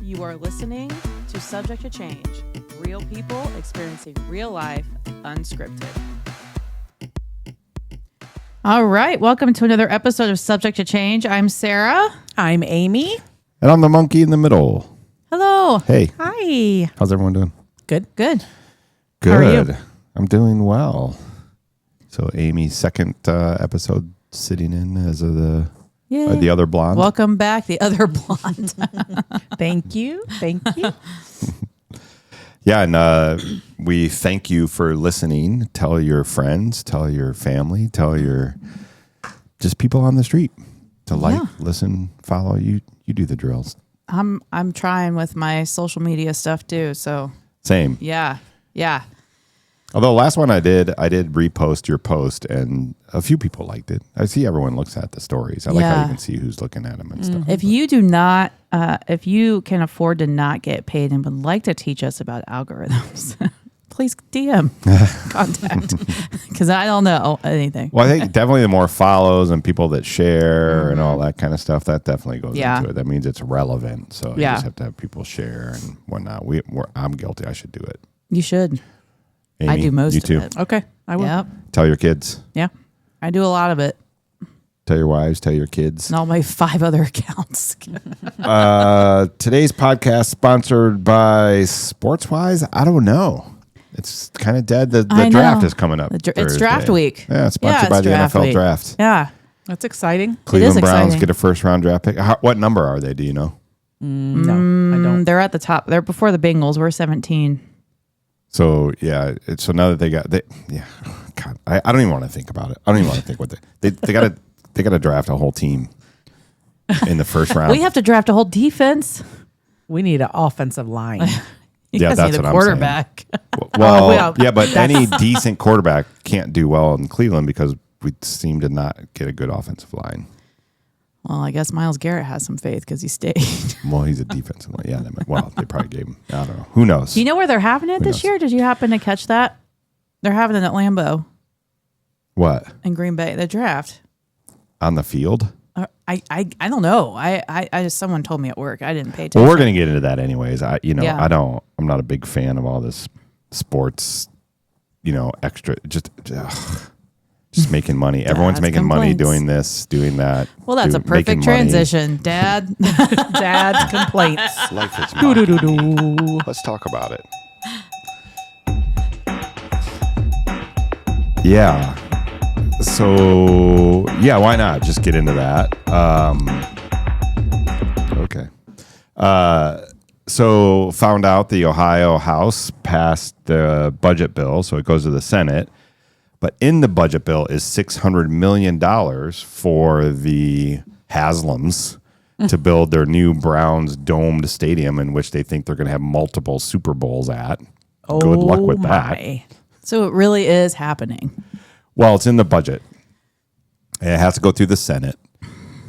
You are listening to Subject to Change. Real people experiencing real life, unscripted. All right. Welcome to another episode of Subject to Change. I'm Sarah. I'm Amy. And I'm the monkey in the middle. Hello. Hey. Hi. How's everyone doing? Good. Good. Good. How are you? I'm doing well. So Amy's second episode sitting in as the other blonde. Welcome back, the other blonde. Thank you. Thank you. Yeah, and we thank you for listening. Tell your friends, tell your family, tell your just people on the street to listen, follow. You do the drills. I'm trying with my social media stuff too. So Same. yeah. Although last one I did repost your post and a few people liked it. I see everyone looks at the stories. I like how you can see who's looking at them and stuff. If you do not, if you can afford to not get paid and would like to teach us about algorithms, please DM contact because I don't know anything. Well, I think definitely the more follows and people that share and all that kind of stuff, that definitely goes into it. That means it's relevant. So you just have to have people share and whatnot. I'm guilty. I should do it. You should. Amy, I do most you too. of it. Okay. I will. Yep. Tell your kids. Yeah. I do a lot of it. Tell your wives. Tell your kids. And all my 5 other accounts. Today's podcast sponsored by SportsWise. I don't know. It's kind of dead. The draft is coming up. It's draft week. Yeah, it's sponsored by the NFL draft. Yeah. That's exciting. Cleveland Browns exciting. get a first-round draft pick. What number are they? Do you know? No, I don't. They're at the top. They're before the Bengals. We're 17. So yeah, so now that God, I don't even want to think about it. I don't even want to think what they got to draft a whole team in the first round. We have to draft a whole defense. We need an offensive line. You Yeah, guys that's need a what I'm quarterback. Well, yeah, but any decent quarterback can't do well in Cleveland because we seem to not get a good offensive line. Well, I guess Myles Garrett has some faith because he stayed. Well, he's a defensive line. Yeah, they probably gave him. I don't know. Who knows? Do you know where they're having it this year? Did you happen to catch that? They're having it at Lambeau What? in Green Bay. The draft. On the field? I don't know. I just someone told me at work. I didn't pay attention. Well, we're gonna get into that anyways. I'm not a big fan of all this sports. Extra just making money. Everyone's making money doing this, doing that. Well, that's a perfect transition, Dad. Dad's complaints. Life is money. Let's talk about it. Yeah. So, yeah, why not? Just get into that. Okay. So, found out the Ohio House passed the budget bill, so it goes to the Senate. But in the budget bill is $600 million for the Haslams to build their new Browns domed stadium in which they think they're going to have multiple Super Bowls at. Good luck with that. So it really is happening. Well, it's in the budget. It has to go through the Senate.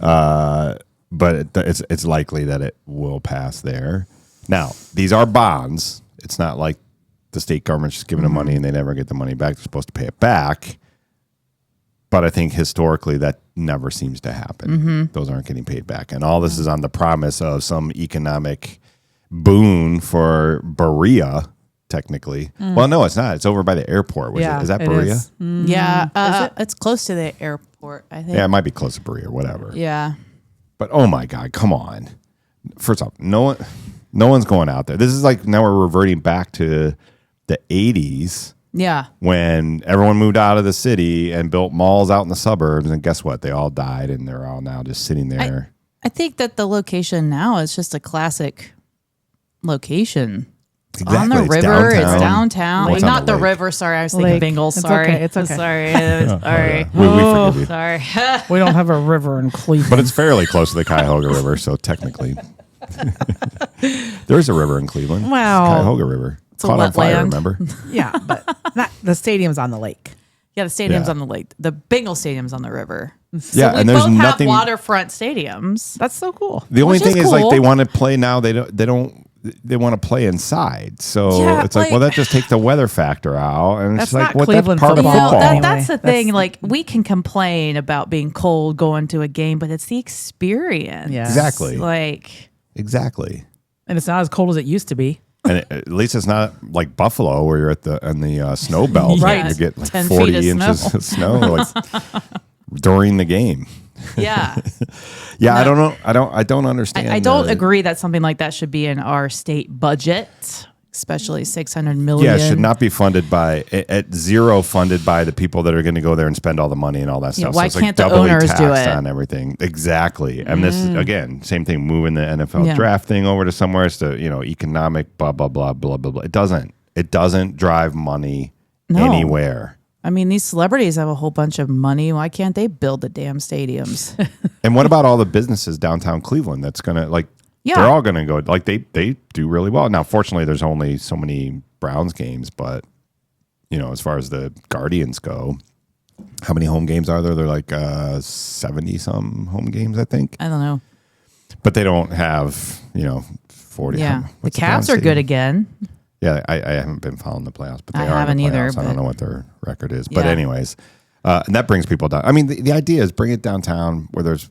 But it's likely that it will pass there. Now, these are bonds. It's not like the state government's just giving them money and they never get the money back. They're supposed to pay it back. But I think historically that never seems to happen. Those aren't getting paid back. And all this is on the promise of some economic boon for Berea, technically. Well, no, it's not. It's over by the airport. Is that Berea? Yeah. It's close to the airport, I think. Yeah, it might be close to Berea, whatever. Yeah. But oh my God, come on. First off, no one's going out there. This is like now we're reverting back to the 80s. Yeah. When everyone moved out of the city and built malls out in the suburbs, and guess what? They all died, and they're all now just sitting there. I think that the location now is just a classic location. It's on the river. It's downtown. What's Not on the lake? river. Sorry, I was thinking Bengals. Sorry. It's okay. Sorry. Sorry. We forgive you. Sorry. We don't have a river in Cleveland. But it's fairly close to the Cuyahoga River, so technically. There's a river in Cleveland. Wow. Cuyahoga River. It's a caught on fire, wetland. remember? Yeah, but not the stadium's on the lake. Yeah, the stadium's Yeah. on the lake. The Bengal stadium's on the river. So Yeah, we and there's both nothing. have waterfront stadiums. That's so cool. The only Which is thing is like cool. they want to play now. They want to play inside. So Yeah, it's like, well, that just takes the weather factor out, and it's That's like, not what? Cleveland That's part of football. football. Anyway. That's the thing. That's- Like, we can complain about being cold going to a game, but it's the experience. Yeah. Exactly. Like, Exactly. And it's not as cold as it used to be. And at least it's not like Buffalo where you're in the snow belt. Right. And you get like 10 40 feet of inches of snow like, during the game. Yeah. Yeah, no. I don't know. I don't understand. I don't agree that something like that should be in our state budget, especially $600 million. Yeah, it should not be funded at zero funded by the people that are going to go there and spend all the money and all that stuff. Why so it's can't like the doubly owners do taxed it? on everything? Exactly. And this again, same thing. Moving the NFL draft thing over to somewhere is to economic blah blah blah blah blah blah. It doesn't drive money anywhere. I mean, these celebrities have a whole bunch of money. Why can't they build the damn stadiums? And what about all the businesses downtown Cleveland that's going to they're all going to go, they do really well. Now, fortunately, there's only so many Browns games, but, as far as the Guardians go, how many home games are there? They're like 70-some home games, I think. I don't know. But they don't have, 40. Yeah. The what's Cavs Browns are good stadium? again. Yeah, I haven't been following the playoffs, but they I are haven't in the either, playoffs. I don't but- know what their record is. But Yeah. anyways, and that brings people down. I mean, the idea is bring it downtown where there's,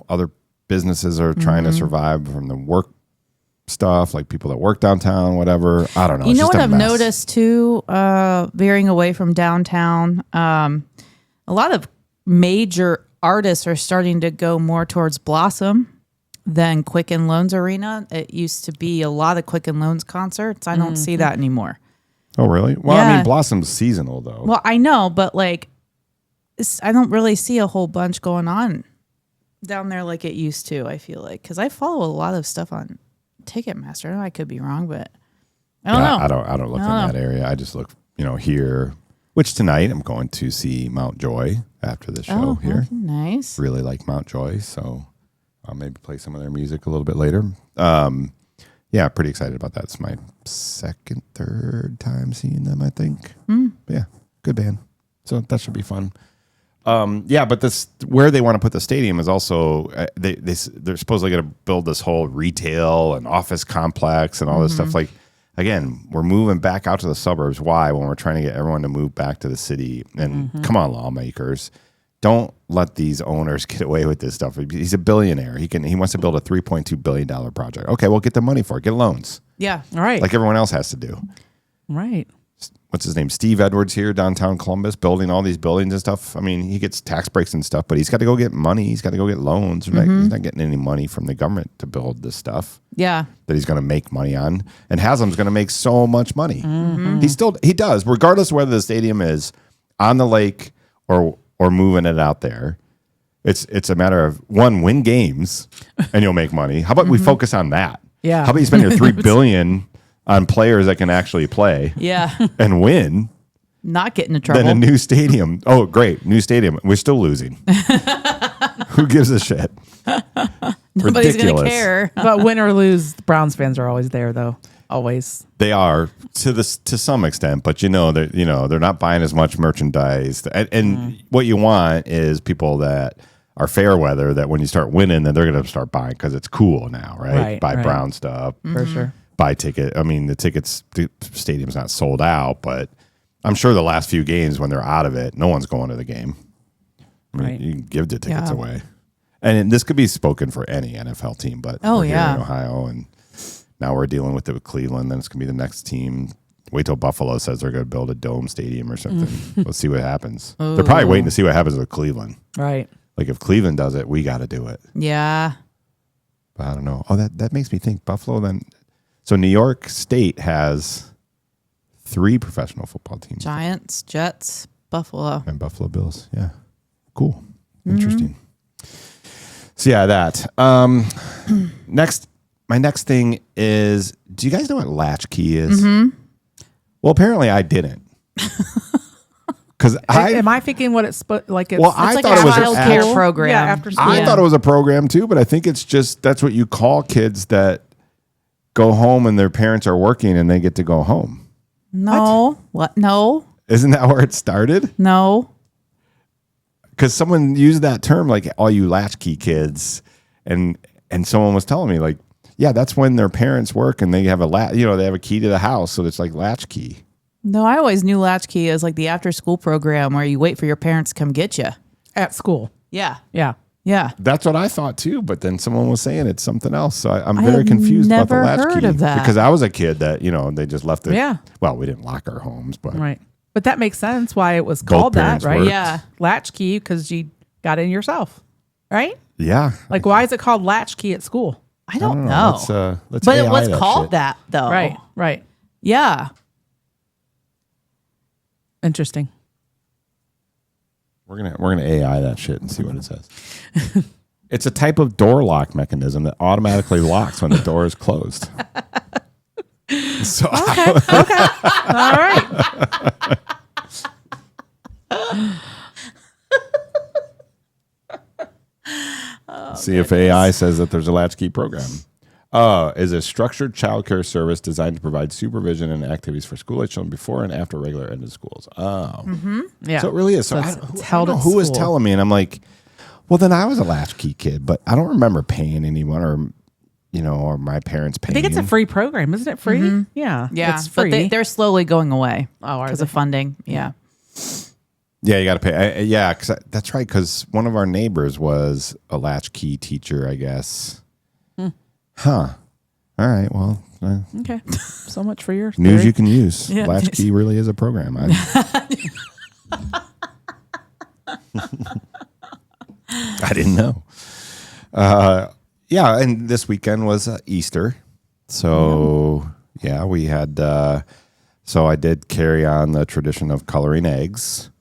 other businesses are trying to survive from the work stuff, like people that work downtown, whatever. I don't know. You It's know just what a I've mess. noticed too, veering away from downtown? A lot of major artists are starting to go more towards Blossom than Quicken Loans Arena. It used to be a lot of Quicken Loans concerts. I don't see that anymore. Oh, really? Well, I Yeah. mean, Blossom's seasonal, though. Well, I know, but I don't really see a whole bunch going on down there like it used to, I feel like. Because I follow a lot of stuff on Ticketmaster. I know I could be wrong, but I don't know. I don't look in that area. I just look, here. Which tonight I'm going to see Mount Joy after the show here. Okay, nice. Really like Mount Joy, so I'll maybe play some of their music a little bit later. Yeah, pretty excited about that. It's my third time seeing them, I think. Yeah, good band. So that should be fun. Yeah, but where they want to put the stadium is also they're supposedly going to build this whole retail and office complex and all this stuff. Like, again, we're moving back out to the suburbs. Why? When we're trying to get everyone to move back to the city. And come on, lawmakers, don't let these owners get away with this stuff. He's a billionaire. He wants to build a $3.2 billion project. Okay, well, get the money for it. Get loans. Yeah. All right. Like everyone else has to do. Right. What's his name? Steve Edwards here, downtown Columbus, building all these buildings and stuff. I mean, he gets tax breaks and stuff, but he's got to go get money. He's got to go get loans. He's not getting any money from the government to build this stuff Yeah. that he's going to make money on. And Haslam's going to make so much money. He does, regardless of whether the stadium is on the lake or moving it out there. It's a matter of, one, win games and you'll make money. How about we focus on that? Yeah. How about you spend your $3 billion on players that can actually play Yeah. and win? Not get into trouble. Then a new stadium. Oh, great. New stadium. We're still losing. Who gives a shit? Nobody's going to Ridiculous. care. But win or lose, the Browns fans are always there, though. Always. They are to some extent, but they're not buying as much merchandise. And what you want is people that are fair weather, that when you start winning, then they're going to start buying because it's cool now, right? Buy Right. Brown stuff. For sure. Buy ticket. I mean, the stadium's not sold out, but I'm sure the last few games when they're out of it, no one's going to the game. I mean, Right. you can give the tickets Yeah. away. And this could be spoken for any NFL team, but Oh, we're here yeah. in Ohio, and now we're dealing with it with Cleveland. Then it's going to be the next team. Wait till Buffalo says they're going to build a dome stadium or something. Let's see what happens. They're probably waiting to see what happens with Cleveland. Right. Like if Cleveland does it, we got to do it. Yeah. But I don't know. Oh, that makes me think Buffalo then. So New York State has 3 professional football teams. Giants, Jets, Buffalo. And Buffalo Bills. Yeah. Cool. Interesting. So yeah, that. My next thing is, do you guys know what latchkey is? Well, apparently I didn't. Because Am I thinking what it's like? It's, Well, It's I like thought a it was an child actual- care program. Yeah, after school. I Yeah. thought it was a program too, but I think it's just that's what you call kids that go home and their parents are working and they get to go home. No. What? No. Isn't that where it started? No. Because someone used that term, like all you latchkey kids, and someone was telling me, like, yeah, that's when their parents work and they have they have a key to the house, so it's like latchkey. No, I always knew latchkey as like the after school program where you wait for your parents to come get you. at school. Yeah. Yeah. Yeah. That's what I thought too, but then someone was saying it's something else. So I'm very confused about the never latchkey. heard of that. Because I was a kid that, they just left it. Yeah. Well, we didn't lock our homes, but Right. But that makes sense why it was called that, parents right? worked. Yeah. Latchkey, because you got in yourself, right? yeah. Like, why is it called latchkey at school? I don't know. Let's but it AI was that called shit. that, though. Right. Yeah. Interesting. We're gonna AI that shit and see what it says. It's a type of door lock mechanism that automatically locks when the door is closed. So Okay. All right. see if AI says that there's a latchkey program. Is a structured childcare service designed to provide supervision and activities for school-age children before and after regular ended schools. Oh, Yeah. so it really is. So it's I don't held know at who was school. telling me, and I'm like, well, then I was a latchkey kid, but I don't remember paying anyone or my parents I paying. think it's a free program. Isn't it free? Yeah. Yeah. It's free. But they're slowly going away are because they? of funding. Yeah. Yeah, you got to pay. That's right. Because one of our neighbors was a latchkey teacher, I guess. Huh. All right. Well, Okay. So much for your news theory. you can use. Yeah. Latchkey really is a program. I didn't know. Yeah, and this weekend was Easter. So, yeah, we had... so I did carry on the tradition of coloring eggs.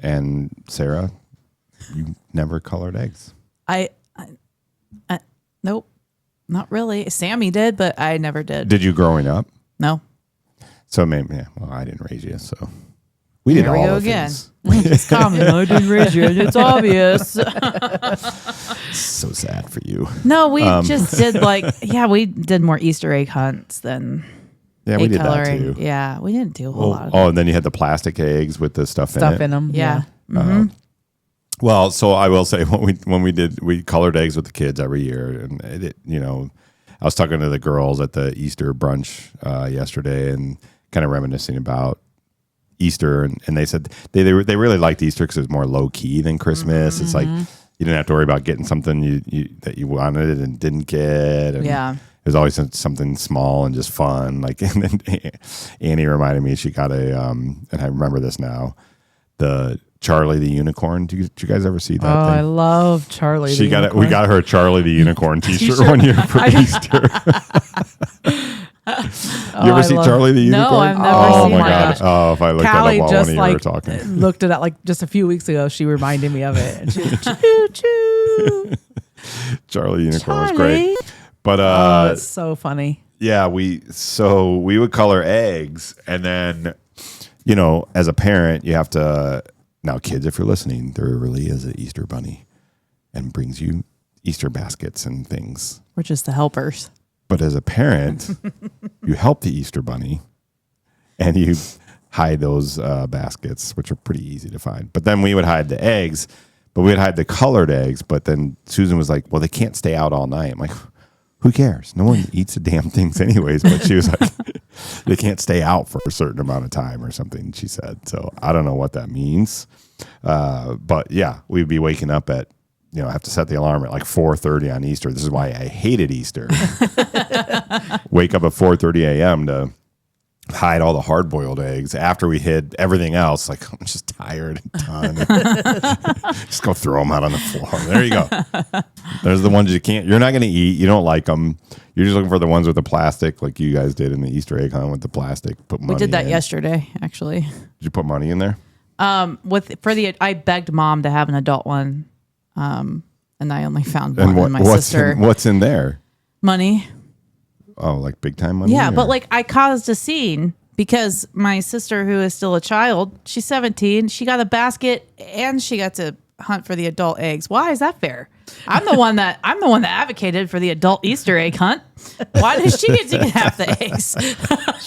And, Sarah, you never colored eggs. I nope. Not really. Sammy did, but I never did. Did you growing up? No. So, maybe, well, I didn't raise you, so... We did Here we all go the again. things. It's common. I didn't raise you. It's obvious. So sad for you. No, we just did we did more Easter egg hunts than Yeah, we egg did coloring. that too. Yeah, we didn't do a whole lot of And then you had the plastic eggs with the stuff in it. them. Yeah. Well, so I will say when we colored eggs with the kids every year, and I was talking to the girls at the Easter brunch yesterday and kind of reminiscing about Easter, and they said they really liked Easter because it was more low key than Christmas. It's like you didn't have to worry about getting something that you wanted and didn't get. And Yeah. it was always something small and just fun. Like, and then Annie reminded me she got and I remember this now, the Charlie the Unicorn. Did you guys ever see that Oh, thing? I love Charlie. She the got it. We Unicorn. got her a Charlie the Unicorn T-shirt one year for Easter. You ever see Charlie the Unicorn? No, I've never oh seen my that. god! Oh, if I looked Callie at it while just one of you were talking. looked at it just a few weeks ago. She reminded me of it. And she was choo choo. Charlie the Unicorn was Charlie. great. But Oh, it's so funny. yeah, we would color eggs, and then as a parent, you have to now, kids, if you're listening, there really is an Easter bunny, and brings you Easter baskets and things. We're just the helpers. But as a parent, you help the Easter bunny and you hide those baskets, which are pretty easy to find. But then we would hide the eggs, but we would hide the colored eggs. But then Susan was like, well, they can't stay out all night. I'm like, who cares? No one eats the damn things anyways. But she was like, they can't stay out for a certain amount of time or something, she said. So I don't know what that means. But yeah, we'd be waking up at, I have to set the alarm at like 4:30 on Easter. This is why I hated Easter. Wake up at 4:30 a.m. to hide all the hard-boiled eggs after we hid everything else. Like, I'm just tired and done. Just go throw them out on the floor. There you go. There's the ones you're not going to eat. You don't like them. You're just looking for the ones with the plastic, like you guys did in the Easter egg hunt with the plastic. Put money We did that in. yesterday, actually. Did you put money in there? I begged Mom to have an adult one, and I only found one. And my sister What's in there? money. Oh, like big time money? Yeah, or- but I caused a scene because my sister, who is still a child, she's 17. She got a basket and she got to hunt for the adult eggs. Why is that fair? I'm the one that advocated for the adult Easter egg hunt. Why does she get to get half the eggs?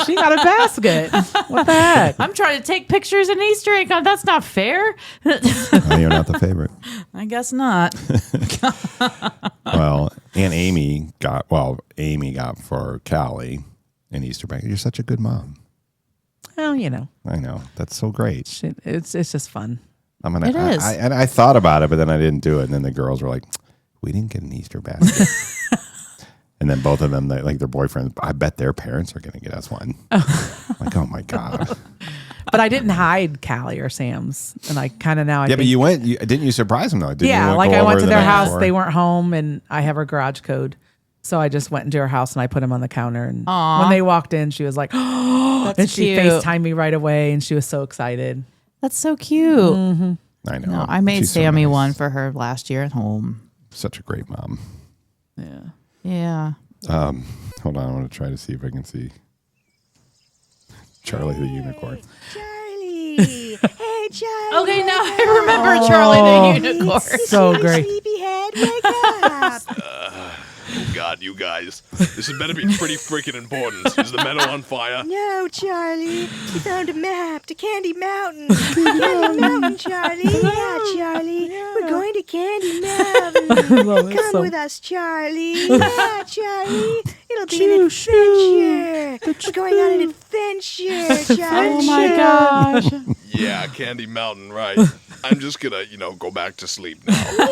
She got a basket. What the heck? I'm trying to take pictures in Easter egg hunt. That's not fair. Oh, you're not the favorite. I guess not. Well, and Amy got for Callie an Easter basket. You're such a good mom. Well, I know. That's so great. it's just fun. It is. And I thought about it, but then I didn't do it. And then the girls were like, we didn't get an Easter basket. And then both of them, like their boyfriends, I bet their parents are going to get us one. Like, oh my God. But I didn't hide Callie or Sam's. And I kind of now. But you went, didn't you surprise them though? Didn't yeah, you like go I went over to the their night house. before? They weren't home and I have her garage code. So I just went into her house and I put him on the counter. And when they walked in, she was like, oh, That's and she cute. FaceTimed me right away. And she was so excited. That's so cute. I know. No, I made She's so Sammy nice. one for her last year at home. Such a great mom. Yeah. Yeah. Hold on, I want to try to see if I can see Charlie the unicorn. Charlie. Hey, Charlie. Okay, now I remember Charlie the unicorn. So great. Sleepyhead, wake up. Oh God, you guys. This had better be pretty freaking important. Is the meadow on fire? No, Charlie. We found a map to Candy Mountain. Candy Mountain, Charlie. Yeah, Charlie. We're going to Candy Mountain. Come with us, Charlie. Yeah, Charlie. It'll be an adventure. We're going on an adventure, Charlie. Oh my gosh. Yeah, Candy Mountain, right. I'm just gonna, go back to sleep now. No,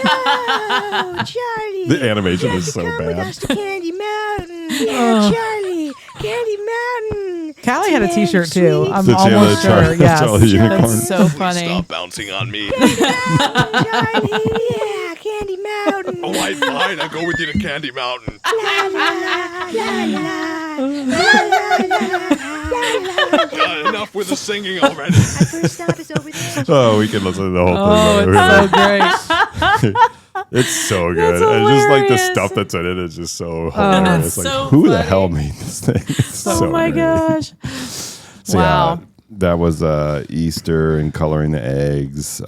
Charlie. The animation You have is to so come with bad. us to Candy Mountain. Yeah, Charlie. Candy Mountain. Callie had a T-shirt Sweet, too. I'm Did she have almost a Char- sure. Yes. Charlie the unicorn? That's so Please funny. stop bouncing on me. Charlie. Yeah, Candy Mountain. All right, fine. I'll go with you to Candy Mountain. La la la la la la la. Enough with the singing already. Our first stop is over there. Oh, we can listen to the whole Oh, thing. it's so great. It's so good. That's And just like the hilarious. stuff that's in it is just so hilarious. That's Like, so who the funny. hell made this thing? It's so Oh my great. gosh. So, Wow. yeah, that was Easter and coloring the eggs.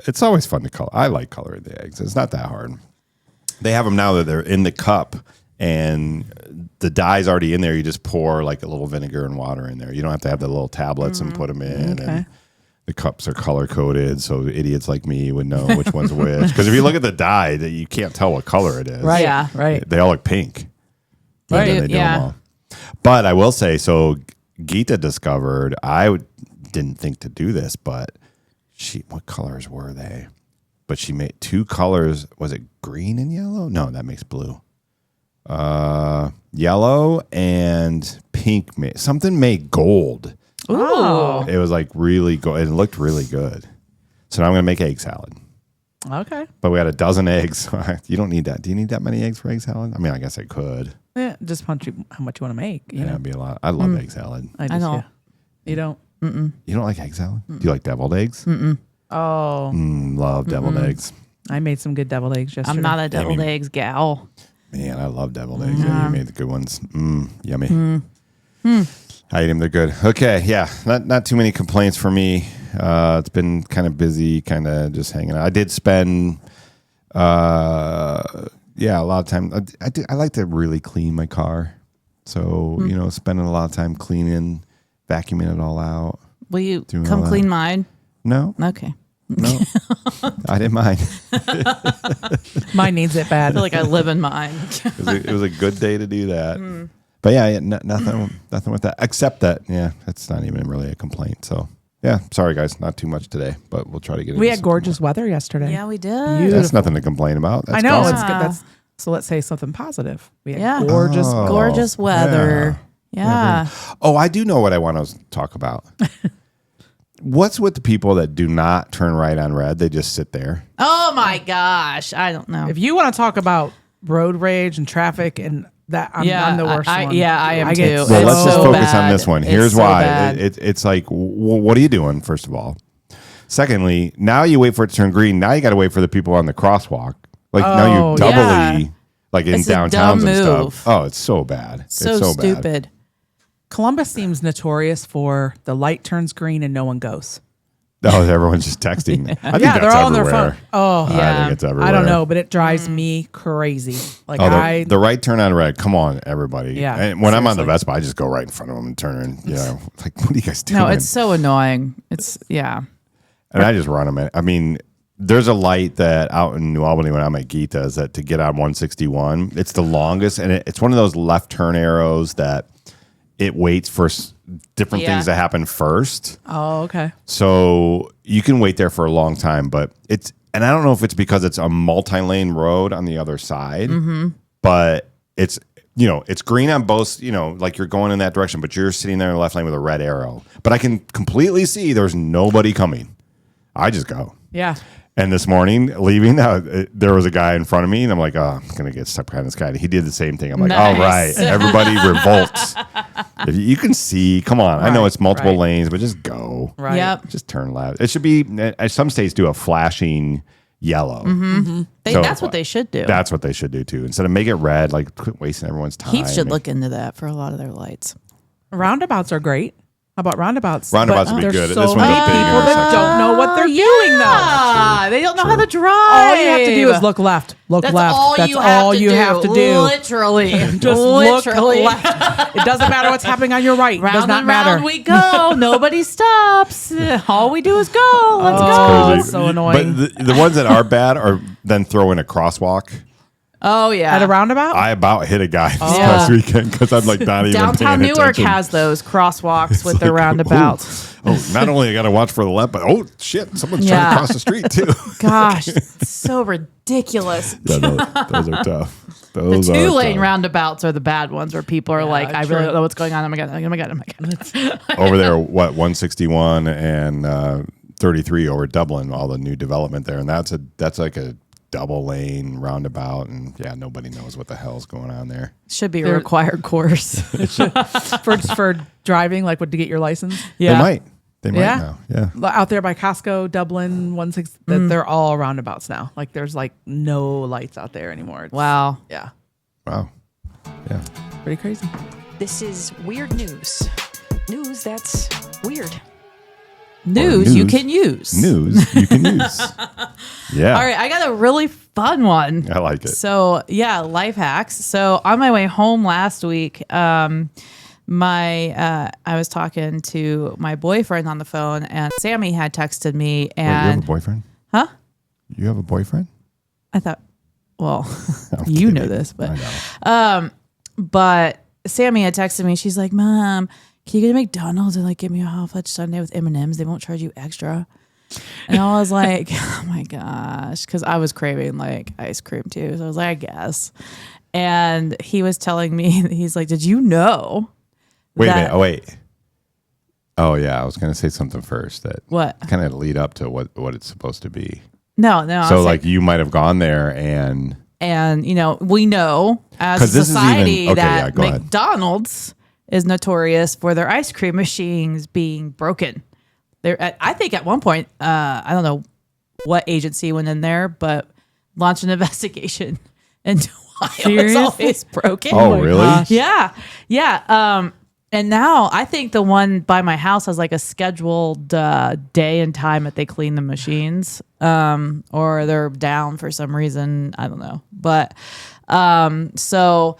It's always fun to color. I like coloring the eggs. It's not that hard. They have them now that they're in the cup and the dye's already in there. You just pour like a little vinegar and water in there. You don't have to have the little tablets and put them in. Okay. And the cups are color coded, so idiots like me would know which one's which. Because if you look at the dye, you can't tell what color it is. Right. Yeah. Right. They all look pink. They And do, then they do 'em yeah. all. But I will say, so Geeta discovered, didn't think to do this, but what colors were they? But she made 2 colors. Was it green and yellow? No, that makes blue. Yellow and pink. Something made gold. Oh. It was like really good. It looked really good. So now I'm going to make egg salad. Okay. But we had a dozen eggs. You don't need that. Do you need that many eggs for egg salad? I mean, I guess I could. Yeah, just how much you want to make. You Yeah, know? it'd be a lot. I love egg salad. I I know. too. You don't? You don't like egg salad? Do you like deviled eggs? Oh, Love deviled eggs. I made some good deviled eggs yesterday. I'm not a deviled Amy. eggs gal. Man, I love deviled eggs. Yeah, you made the good ones. Yummy. I eat them. They're good. Okay, yeah. Not too many complaints for me. It's been kind of busy, kind of just hanging out. I did spend, a lot of time. I like to really clean my car. So, spending a lot of time cleaning, vacuuming it all out. Will you Doing come all that. clean mine? No, Okay. no. I didn't mind. Mine needs it I bad. feel like I live in mine. It was a good day to do that. But yeah, nothing with that, except that, that's not even really a complaint. So yeah, sorry guys, not too much today, but we'll try to get We into had something gorgeous weather yesterday. Yeah, we did. You- That's nothing to complain about. That's I know awesome. it's good. So let's say something positive. We had Yeah. gorgeous. Oh. Gorgeous weather. Yeah. Oh, I do know what I want to talk about. What's with the people that do not turn right on red? They just sit there. Oh my gosh. I don't know. If you want to talk about road rage and traffic and that, I'm the worst one. I am I get too. Well, It's let's just so focus on bad. this one. It's Here's so why. bad. It's like, what are you doing, first of all? Secondly, now you wait for it to turn green. Now you got to wait for the people on the crosswalk. Like now you Oh, doubly, yeah. like in It's a downtowns dumb and move. stuff. Oh, it's so bad. so it's so bad. stupid. Columbus seems notorious for the light turns green and no one goes. Oh, everyone's just texting. I think Yeah, that's they're all on their everywhere. phone. Oh, I Yeah. think it's everywhere. I don't know, but it drives me crazy. Like Oh, I, the right turn on red. Come on, everybody. Yeah, And when I'm on the seriously. Vespa, I just go right in front of them and turn. Like, what are you guys doing? No, it's so annoying. It's yeah. And I just run them. I mean, there's a light that out in New Albany when I'm at Geeta's that to get on 161, it's the longest. And it's one of those left turn arrows that it waits for different things to happen first. Oh, okay. So you can wait there for a long time, but and I don't know if it's because it's a multi-lane road on the other side, but it's green on both, like you're going in that direction, but you're sitting there in the left lane with a red arrow. But I can completely see there's nobody coming. I just go. Yeah. And this morning, leaving, there was a guy in front of me, and I'm like, oh, I'm going to get stuck behind this guy. And he did the same thing. I'm like, all right, everybody revolts. If you can see, come on. I know it's multiple lanes, but just go. Right. Yep. Just turn left. It should be, some states do a flashing yellow. That's what they should do. That's what they should do, too. Instead of make it red, like, quit wasting everyone's time. Heath should look into that for a lot of their lights. Roundabouts are great. How about roundabouts? Roundabouts would be There's good. So This one's a many big people that intersection. don't know what they're doing, though. They don't know how to drive. All you have to do is look left. Look That's left. all That's you have all to you do. have to do. Literally. Just Literally. look left. It doesn't matter what's happening on your right. It does Round not and matter. round we go. Nobody stops. All we do is go. Let's go. Oh, Crazy. it's so annoying. But the ones that are bad are then throw in a crosswalk. Oh, yeah. At a roundabout? I about hit a guy this Yeah. past weekend because I'm like not even Downtown paying Newark attention. has those crosswalks with their like, roundabouts. Not only I got to watch for the left, but shit, someone's trying Yeah. to cross the street too. Gosh, it's so ridiculous. Yeah, those are tough. The Those are 2-lane tough. roundabouts are the bad ones where people are like, I really don't know what's going on. Oh my God. Oh my God. Oh my God. Over there, 161 and 33 over Dublin, all the new development there, and that's like a double lane roundabout, and nobody knows what the hell's going on there. Should be a required course. for driving, like what to get your license. They might Yeah. now. Yeah. Out there by Costco, Dublin, 16, they're all roundabouts now. Like there's like no lights out there anymore. Wow. Yeah. Wow. Yeah. Pretty crazy. This is weird news. News that's weird. News you can use. News you can use. Yeah. All right. I got a really fun one. I like it. So, life hacks. So, on my way home last week, I was talking to my boyfriend on the phone, and Sammy had texted me. Wait, you And have a boyfriend? Huh? You have a boyfriend? I thought, well, I'm you know kidding. this, but I know. but Sammy had texted me. She's like, Mom, can you go to McDonald's and like give me a hot fudge sundae with M&Ms? They won't charge you extra. And I was like, oh my gosh, because I was craving like ice cream too. So I was like, I guess. And he was telling me, he's like, did you know? Wait a that- minute. Oh, wait. Oh, yeah. I was going to say something first that What? kind of lead up to what it's supposed to be. No. I So, was like, you might have gone there and we know as 'Cause a this is society even- okay, that yeah, go ahead. McDonald's is notorious for their ice cream machines being broken. I think at one point, I don't know what agency went in there, but launched an investigation into why it was always broken. Oh, really? gosh. Yeah. And now I think the one by my house has like a scheduled day and time that they clean the machines, or they're down for some reason. I don't know. But so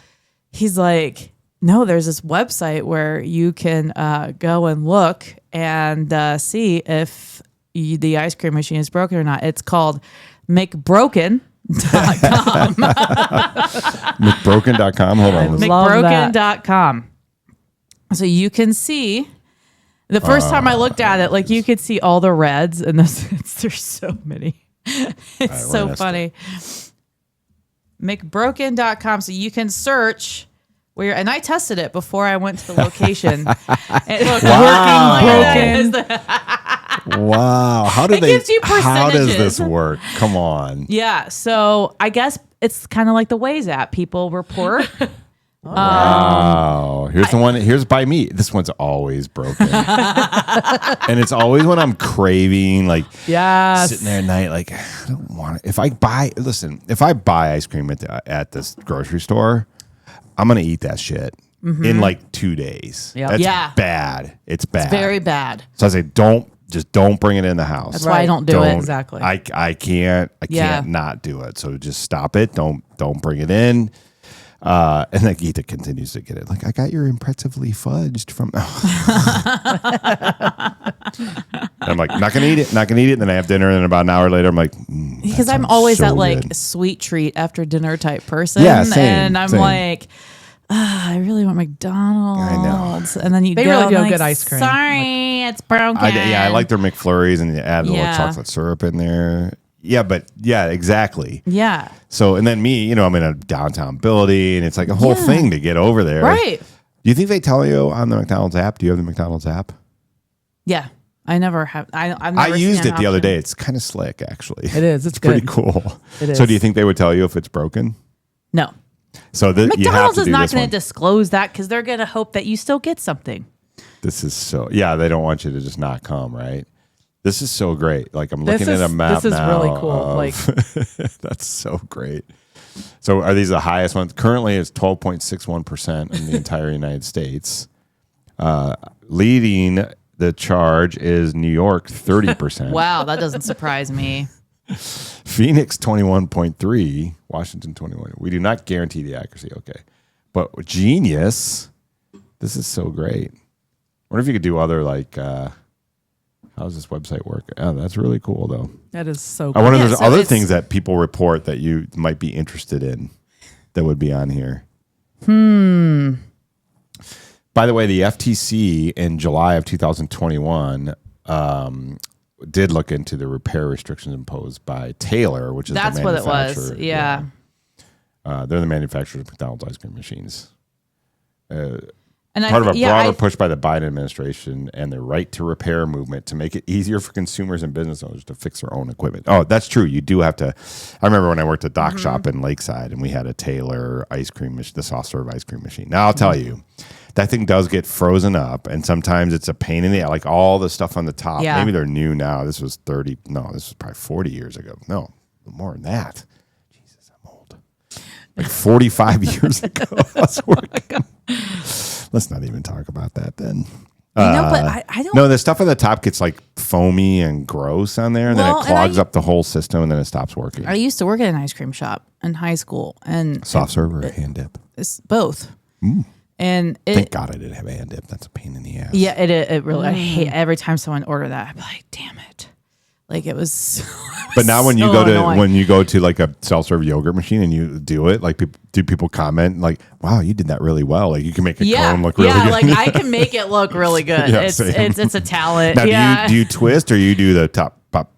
he's like, no, there's this website where you can go and look and see if the ice cream machine is broken or not. It's called McBroken.com. McBroken.com. Hold on. let's- Love that. McBroken.com. So you can see the first time I looked at it, like you could see all the reds, and there's so many. It's we're so gonna funny. McBroken.com. So you can search where, and I tested it before I went to the location. And look, Broken. Wow. How do It gives you How does this percentages. work? Come on. Yeah. So I guess it's kind of like the Waze app. People report. Wow. Here's the one. Here's by me. This one's always broken. And it's always when I'm craving, like Yes. sitting there at night, like, I don't want it. If I buy ice cream at this grocery store, I'm going to eat that shit in like 2 days. Yep. That's Yeah. bad. It's bad. Very bad. So I say, don't bring it in the house. That's why I don't do it. Exactly. I can't Yeah. not do it. So just stop it. Don't bring it in. And like Geeta continues to get it. Like, I got your impressively fudged from. I'm like, not gonna eat it. Not gonna eat it. And then I have dinner, and then about an hour later, I'm like, Because that I'm sounds always so that like good. sweet treat after dinner type person. Yeah, same, and I'm same. like, I really want McDonald's. I know. McDonald's, and then you They go really and do have like, good ice cream. Sorry, it's broken. I like their McFlurries and you add a little Yeah. chocolate syrup in there. Yeah, but yeah, exactly. Yeah. So, and then me, I'm in a downtown building, and it's like a whole Yeah. thing to get over there. Right. Do you think they tell you on the McDonald's app? Do you have the McDonald's app? Yeah. I never have. I've never I used seen it an the other option. day. It's kind of slick, actually. It is. It's pretty good. cool. It So, is. do you think they would tell you if it's broken? No. So, you have McDonald's to is do not this going one. to disclose that because they're going to hope that you still get something. This is so. Yeah, they don't want you to just not come, right? This is so great. Like I'm looking at a map This is now. really cool. of- Like that's so great. So are these the highest ones? Currently, it's 12.61% in the entire United States. Leading the charge is New York, 30%. Wow, that doesn't surprise me. Phoenix, 21.3. Washington, 21. We do not guarantee the accuracy. Okay, but Genius. This is so great. Wonder if you could do other like. How does this website work? Oh, that's really cool, though. that is so I cool. wonder if Yeah, there's so other it's- things that people report that you might be interested in that would be on here. By the way, the FTC in July of 2021 did look into the repair restrictions imposed by Taylor, which is That's the what it was. manufacturer. Yeah. They're the manufacturers of McDonald's ice cream machines. And Part of a broader I push by the Biden administration and the right to repair movement to make it easier for consumers and business owners to fix their own equipment. Oh, that's true. You do have to. I remember when I worked at Dock Shop in Lakeside and we had a Taylor ice cream machine, the soft serve ice cream machine. Now, I'll tell you, that thing does get frozen up and sometimes it's a pain in the like all the stuff on the top. Yeah. Maybe they're new now. This was this was probably 40 years ago. No, more than that. Jesus, I'm old. Like 45 years ago, I was working. Let's not even talk about that then. but I don't. No, the stuff on the top gets like foamy and gross on there, and then Well, it and clogs up the whole system, and then it stops working. I used to work at an ice cream shop in high school, and Soft serve or a hand dip? it's both. And it, Thank God I didn't have a hand dip. That's a pain in the ass. yeah, it really. I hate every time someone ordered that. I'd be like, damn it. Like it was. But now when you so go to annoying. like a self-serve yogurt machine and you do it, like do people comment like, "Wow, you did that really well." Like you can make a cone look really good. like I can make it look really good. Yeah, it's same. it's a talent. Now, yeah. do you twist or you do the top pop?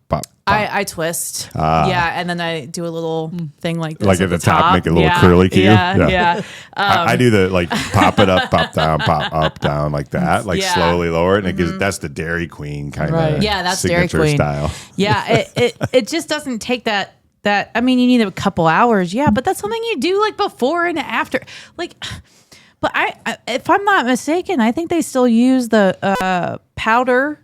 I twist. Yeah, and then I do a little thing like this Like at the top, make it a little curly cue? Yeah, Yeah. yeah. I do the like pop it up, pop down, pop up, down like that, like Yeah. slowly lower it. And it gives, that's the Dairy Queen kind of Right. Yeah, that's Dairy signature Queen. style. Yeah, it just doesn't take that. I mean, you need a couple hours, yeah, but that's something you do like before and after. Like, but I if I'm not mistaken, I think they still use the powder.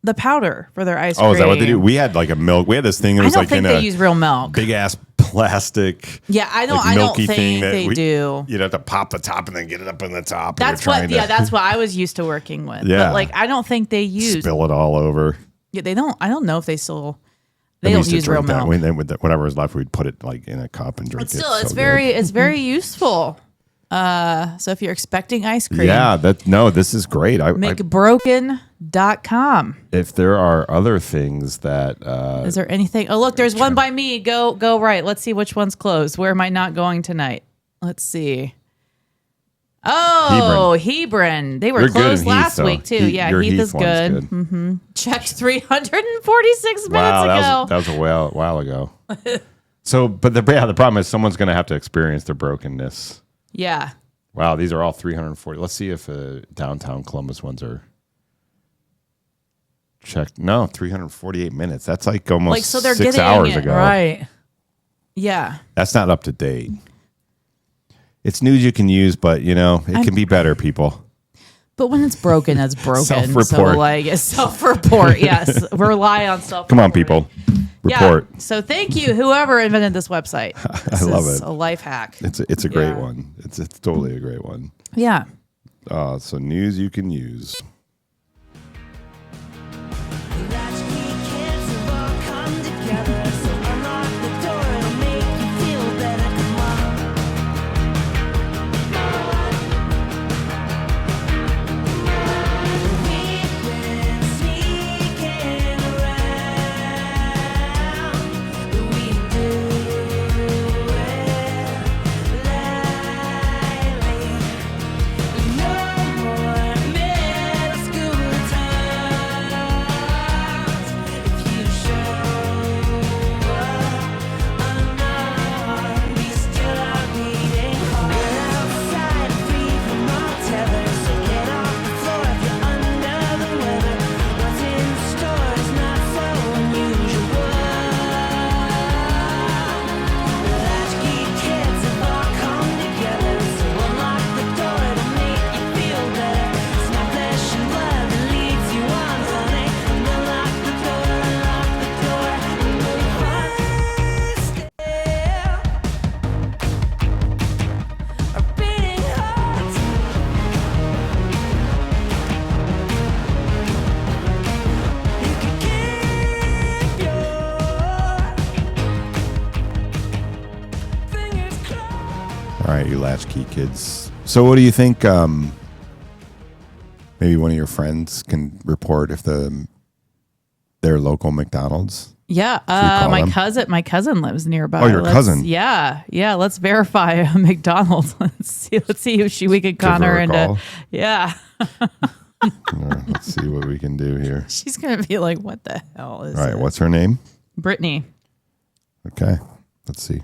The powder for their ice cream. Oh, is that what they do? We had like a milk. We had this thing that I was don't like think in they a use real milk. big ass plastic. Yeah, I don't. like, I don't milky think thing that they do. You'd have to pop the top and then get it up in the top. and That's you're what. trying Yeah, to that's what I was used to working with. Yeah. But like, I don't think they use. spill it all over. Yeah, they don't. I don't know if they still. They We don't used to use real drink that. milk. Then with whatever was left, we'd put it like in a cup and drink But it. still, it's So very, good. it's very useful. So if you're expecting ice cream, Yeah, this is great. McBroken.com. If there are other things that Is there anything? Oh, look, there's one by me. Go right. Let's see which one's closed. Where am I not going tonight? Let's see. Oh, Hebron. They were You're good closed in last Heath, though. week too. Yeah, Your Heath is one's good. Checked 346 minutes Wow, ago. that was a while ago. So, but the problem is someone's going to have to experience the brokenness. Yeah. Wow, these are all 340. Let's see if downtown Columbus ones are checked. No, 348 minutes. That's like almost Like, so they're 6 getting hours it, ago. Right. Yeah. That's not up to date. It's news you can use, but it can be better, people. But when it's broken, it's broken. Self-report. So like it's self-report. Yes. Rely on self-report. Come on, people. Report. Yeah. So thank you, whoever invented this website. This love is it. a life hack. It's a great Yeah. one. It's totally a great one. Yeah. So news you can use. right, you latchkey kids. So what do you think? Maybe one of your friends can report if their local McDonald's. Yeah, my cousin lives nearby. Oh, your cousin? Yeah. Let's verify a McDonald's. Let's see if we could con her into. call. Yeah, Let's see what we can do here. she's gonna be like, "What the hell is?" All right, it? what's her name? Britany. Okay, let's see.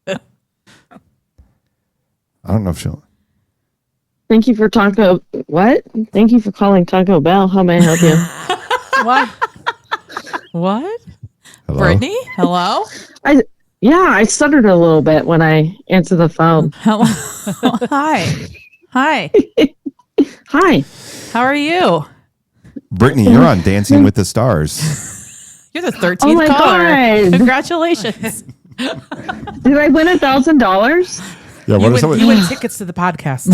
I don't know if she'll. Thank you for What? Thank you for calling Taco Bell. How may I help you? What? What? Hello? Britany? Hello? I stuttered a little bit when I answered the phone. Hello? Hi. Hi. Hi. How are you? Brittany, you're on Dancing with the Stars. You're the 13th Oh my caller. God. Congratulations. Did I win $1,000? Yeah, what You win tickets to the podcast.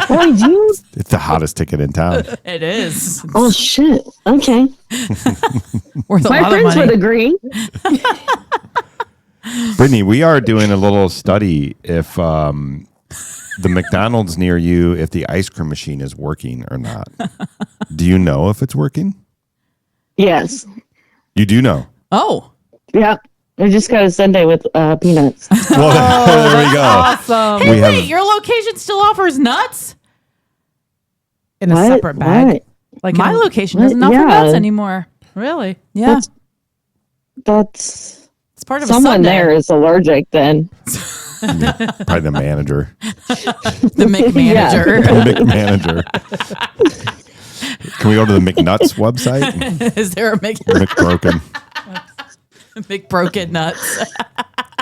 Boy, you. It's the hottest ticket in town. It is. Oh shit. Okay. Worth a My lot of friends money. would agree. Brittany, we are doing a little study if the McDonald's near you, if the ice cream machine is working or not. Do you know if it's working? Yes. You do know. Oh. Yep. I just got a sundae with peanuts. Well, there we go. Awesome. Hey, We wait, have- your location still offers nuts? In a What? separate bag. What? Like My in a- location doesn't offer Yeah. nuts anymore. Really? Yeah. That's It's part of someone a Sunday. there is allergic then. Probably the manager. The McManager. The McManager. Can we go to the McNuts website? Is there a McBroken. McBroken nuts?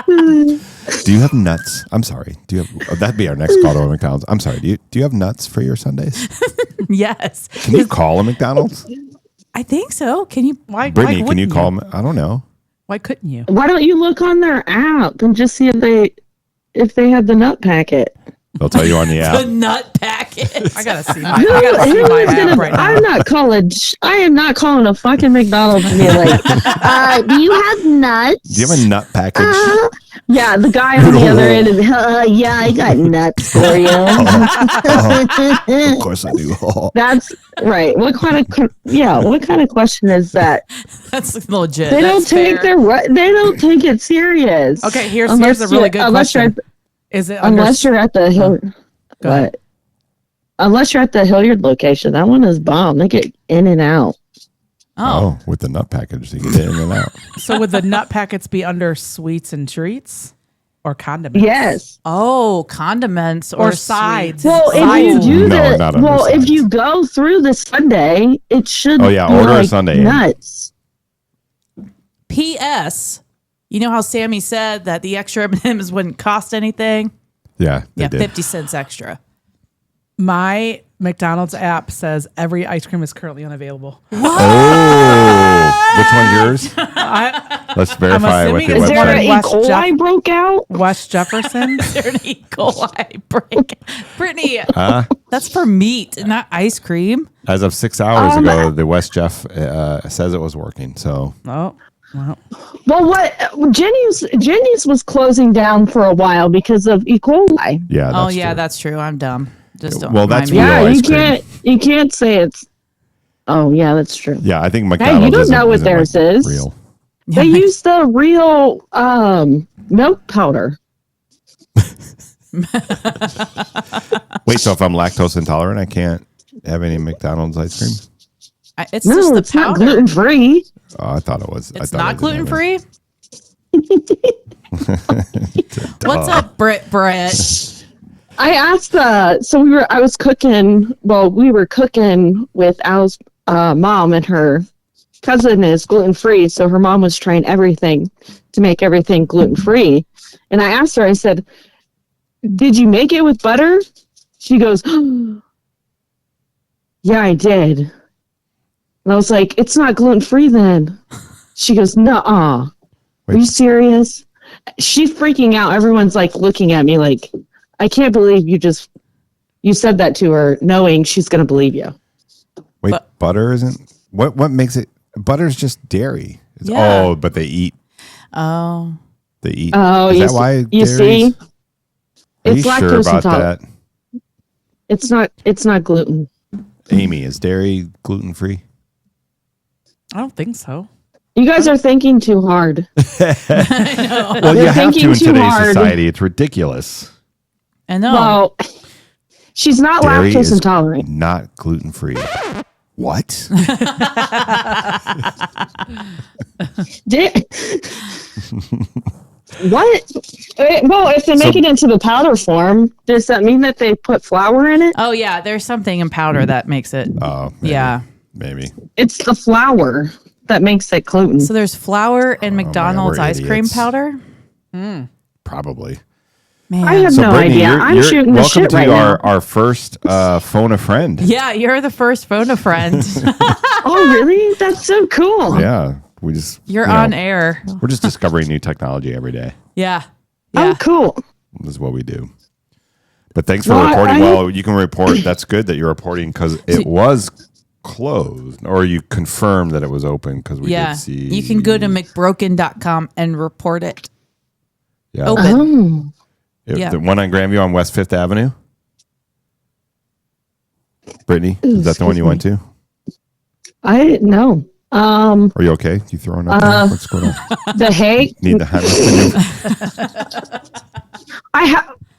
Do you have nuts? I'm sorry. Do you have? That'd be our next call to a McDonald's. I'm sorry. Do you have nuts for your Sundays? Yes. Can you call a McDonald's? I think so. Can you? Why, Brittany, why can you wouldn't call them? I don't know. Why couldn't you? Why don't you look on their app and just see if they have the nut packet? They'll tell you on the The app. nut packet. I gotta see my, Who I gotta see my is app gonna? right now. I am not calling a fucking McDonald's and be like, do you have nuts? Do you have a nut package? Yeah, the guy on the other end is, yeah, I got nuts for you. Of course I do. That's right. What kind of question is that? That's legit. They don't That's take fair. they don't take it serious. Okay, here's a really good question. Is it Unless you're at the Hill, Go ahead. unless you're at the Hilliard location, that one is bomb. They get in and out. Oh. With the nut package, you get in and out. So would the nut packets be under sweets and treats or condiments? Yes. Oh, condiments Or sweets. sides. Well, Sides. if you do No, not on the if sides. you go through the Sunday, it should. Oh, yeah, be order a like sundae. Nuts. P.S. You know how Sammy said that the extra M&Ms wouldn't cost anything? Yeah, they Yeah, did. 50 cents extra. My McDonald's app says every ice cream is currently unavailable. Oh, which one's yours? Let's verify with assuming the it's Is there one an in website. E. West coli broke out? West Jefferson. There an E. coli break. Brittany, Huh? that's for meat, not ice cream. As of 6 hours ago, the West Jeff says it was working. So Oh, well. Well, what Jenny's was closing down for a while because of E. coli. yeah, that's Yeah, true. that's true. I'm dumb. Just don't Well, remind that's me. real Yeah, ice you cream. can't say it's. Oh yeah, that's true. Yeah, I think Hey, McDonald's. you don't isn't- know what isn't, theirs like, is. Real. They use the real milk powder. Wait, so if I'm lactose intolerant, I can't have any McDonald's ice cream? It's No, just the it's not powder. gluten free. Oh, I thought it was. It's I thought I not didn't gluten have free. it. What's up, Brett? I asked I was cooking. Well, we were cooking with Al's mom, and her cousin is gluten free. So her mom was trying everything to make everything gluten free. And I asked her, I said, "Did you make it with butter?" She goes, "Yeah, I did." And I was like, "It's not gluten free then." She goes, "Nuh-uh. Are you serious?" She's freaking out. Everyone's like looking at me like, I can't believe you said that to her knowing she's going to believe you. Wait, butter isn't? What makes it? Butter's just dairy. Yeah. Oh, but they eat. Oh. They eat. Oh, is you that why? you see, Are it's you sure lactose about intolerant. that? It's not gluten. Amy, is dairy gluten free? I don't think so. You guys are thinking too hard. Well, you You're have to thinking in too today's hard. society. It's ridiculous. I know. Well, she's not Dairy lactose is intolerant. not gluten free. What? What? Well, if they make it into the powder form, does that mean that they put flour in it? Oh yeah, there's something in powder that makes it. Oh, maybe, Yeah. maybe. It's the flour that makes it gluten. So there's flour in McDonald's we're ice cream idiots. powder. Probably. Man. I have no Brittany, idea. I'm shooting the welcome shit to right now. our first phone a friend. Yeah, you're the first phone a friend. Oh, really? That's so cool. Yeah, we just You're you know, on air. We're just discovering new technology every day. Yeah. Oh, Yeah. cool. This is what we do. But thanks for Well, reporting. I- Well, you can report. That's good that you're reporting because it was closed, or you confirmed that it was open because we Yeah. did see. You can go to McBroken.com and report it. Yeah. Open. Oh. Yeah. The one on Grandview on West Fifth Avenue. Brittany, is that the one you went to? I didn't know. Are you okay? You throwing up? There? What's going on? The hay. Need the hand.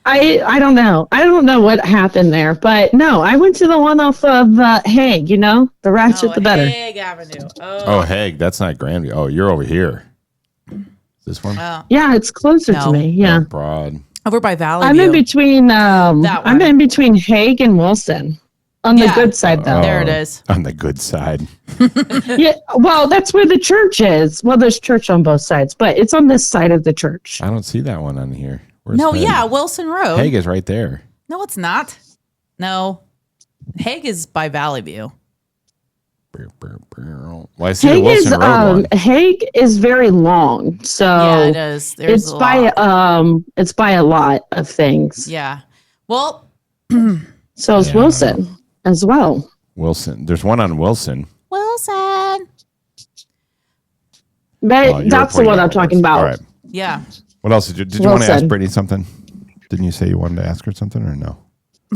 I don't know. I don't know what happened there, but no, I went to the one off of Hague. You know, the ratchet, the better. Hague Avenue. Oh, Hague. That's not Grandview. Oh, you're over here. This one? Yeah, it's closer No. to me. Yeah, Oh, Broad. Over by Valley I'm View. in between. That I'm one. in between Hague and Wilson. On the Yeah. good side, though. There it is. On the good side. Yeah, well, that's where the church is. Well, there's church on both sides, but it's on this side of the church. I don't see that one on here. Where's No, Hague? yeah, Wilson Road. Hague is right there. No, it's not. No. Hague is by Valley View. Well, I see the Hague is Wilson Road one. Hague is very long, so Yeah, it is. There's it's a by lot. it's by a lot of things. Yeah. Well, So is Wilson as well. Wilson. There's one on Wilson. Wilson. But Oh, you're that's the reporting one I'm on talking Wilson. about. All right. Yeah. What else did you want to ask Wilson. Brittany something? Didn't you say you wanted to ask her something or no?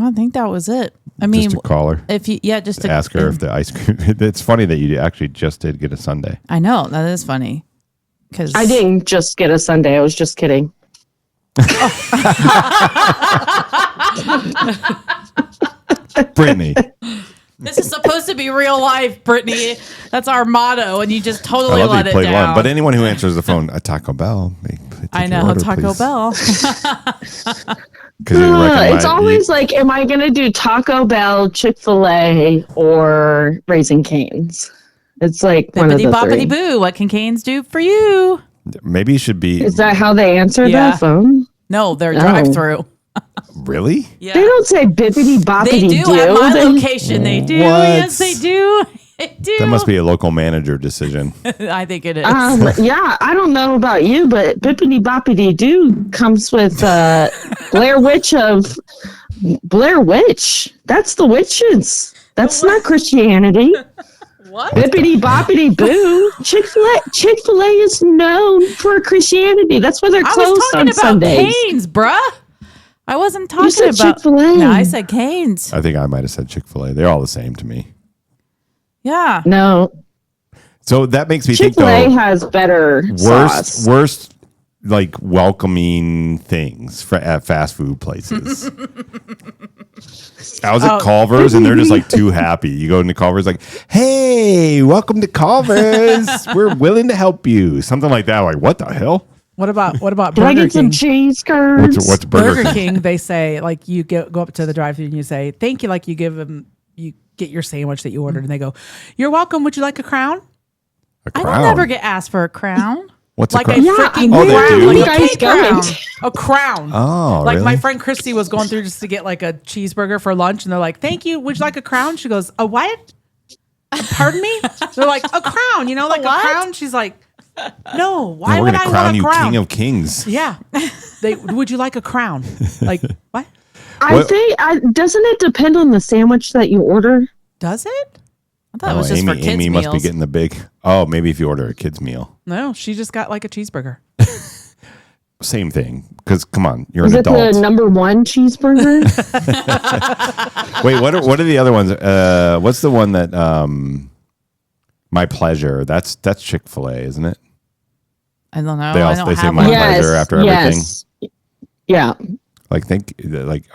I think that was it. I mean, Just to call her. if you, yeah, just to Ask her if the ice cream. It's funny that you actually just did get a sundae. I know that is funny because I didn't just get a Sunday. I was just kidding. Brittany. This is supposed to be real life, Brittany. That's our motto, and you just I totally love that let you it played down. along. But anyone who answers the phone, Taco Bell. I know Taco Bell. It's always like, am I going to do Taco Bell, Chick-fil-A, or Raising Cane's? It's like one of Bippity the boppity three. boo. What can Canes do for you? Maybe you should be. Is that how they answer Yeah. that phone? No, they're drive through. Really? Yeah. They don't say bippity boppity They do at my location. They do. What? Yes, they do. They do. That must be a local manager decision. I think it is. Yeah, I don't know about you, but bippity boppity doo comes with Blair Witch. That's the witches. That's not Christianity. What? Bippity boppity boo. Chick-fil-A is known for Christianity. That's why they're I closed was talking on about Sundays. Canes, bruh. I wasn't talking said about Chick-fil-A. No, I said Canes. I think I might have said Chick-fil-A. They're all the same to me. Yeah. No, So that makes me think, Chick-fil-A though, has better sauce. worst, like welcoming things at fast food places. I was at Culver's and they're just like too happy. You go into Culver's like, "Hey, welcome to Culver's. We're willing to help you." Something like that. Like, what the hell? What about Can I Burger get some King? cheese curds? What's Burger Burger King? King, they say like you go up to the drive-thru and you say thank you, like you give them, you get your sandwich that you ordered, and they go, "You're welcome. Would you like a crown?" A I crown. don't ever get asked for a crown. What's Like a a crown? freaking Oh, they crown. do? Like You a guys cake going? crown. A crown. Oh, Like really? my friend Christy was going through just to get like a cheeseburger for lunch, and they're like, "Thank you. Would you like a crown?" She goes, "A what? Pardon me?" They're like, "A crown. You know, like a what? crown." She's like, "No. Why We're would gonna I crown want a you crown?" King of Kings. Yeah. Would you like a crown? Like what? I think doesn't it depend on the sandwich that you order? Does it? I thought it was just for kids' Amy meals. must be getting the big. Oh, maybe if you order a kid's meal. No, she just got like a cheeseburger. Same thing. Because come on, you're Is an it adult. the number one cheeseburger? Wait, what are the other ones? What's the one that My Pleasure? That's Chick-fil-A, isn't it? I don't know. They I don't say have my one. pleasure after everything. Yeah. Like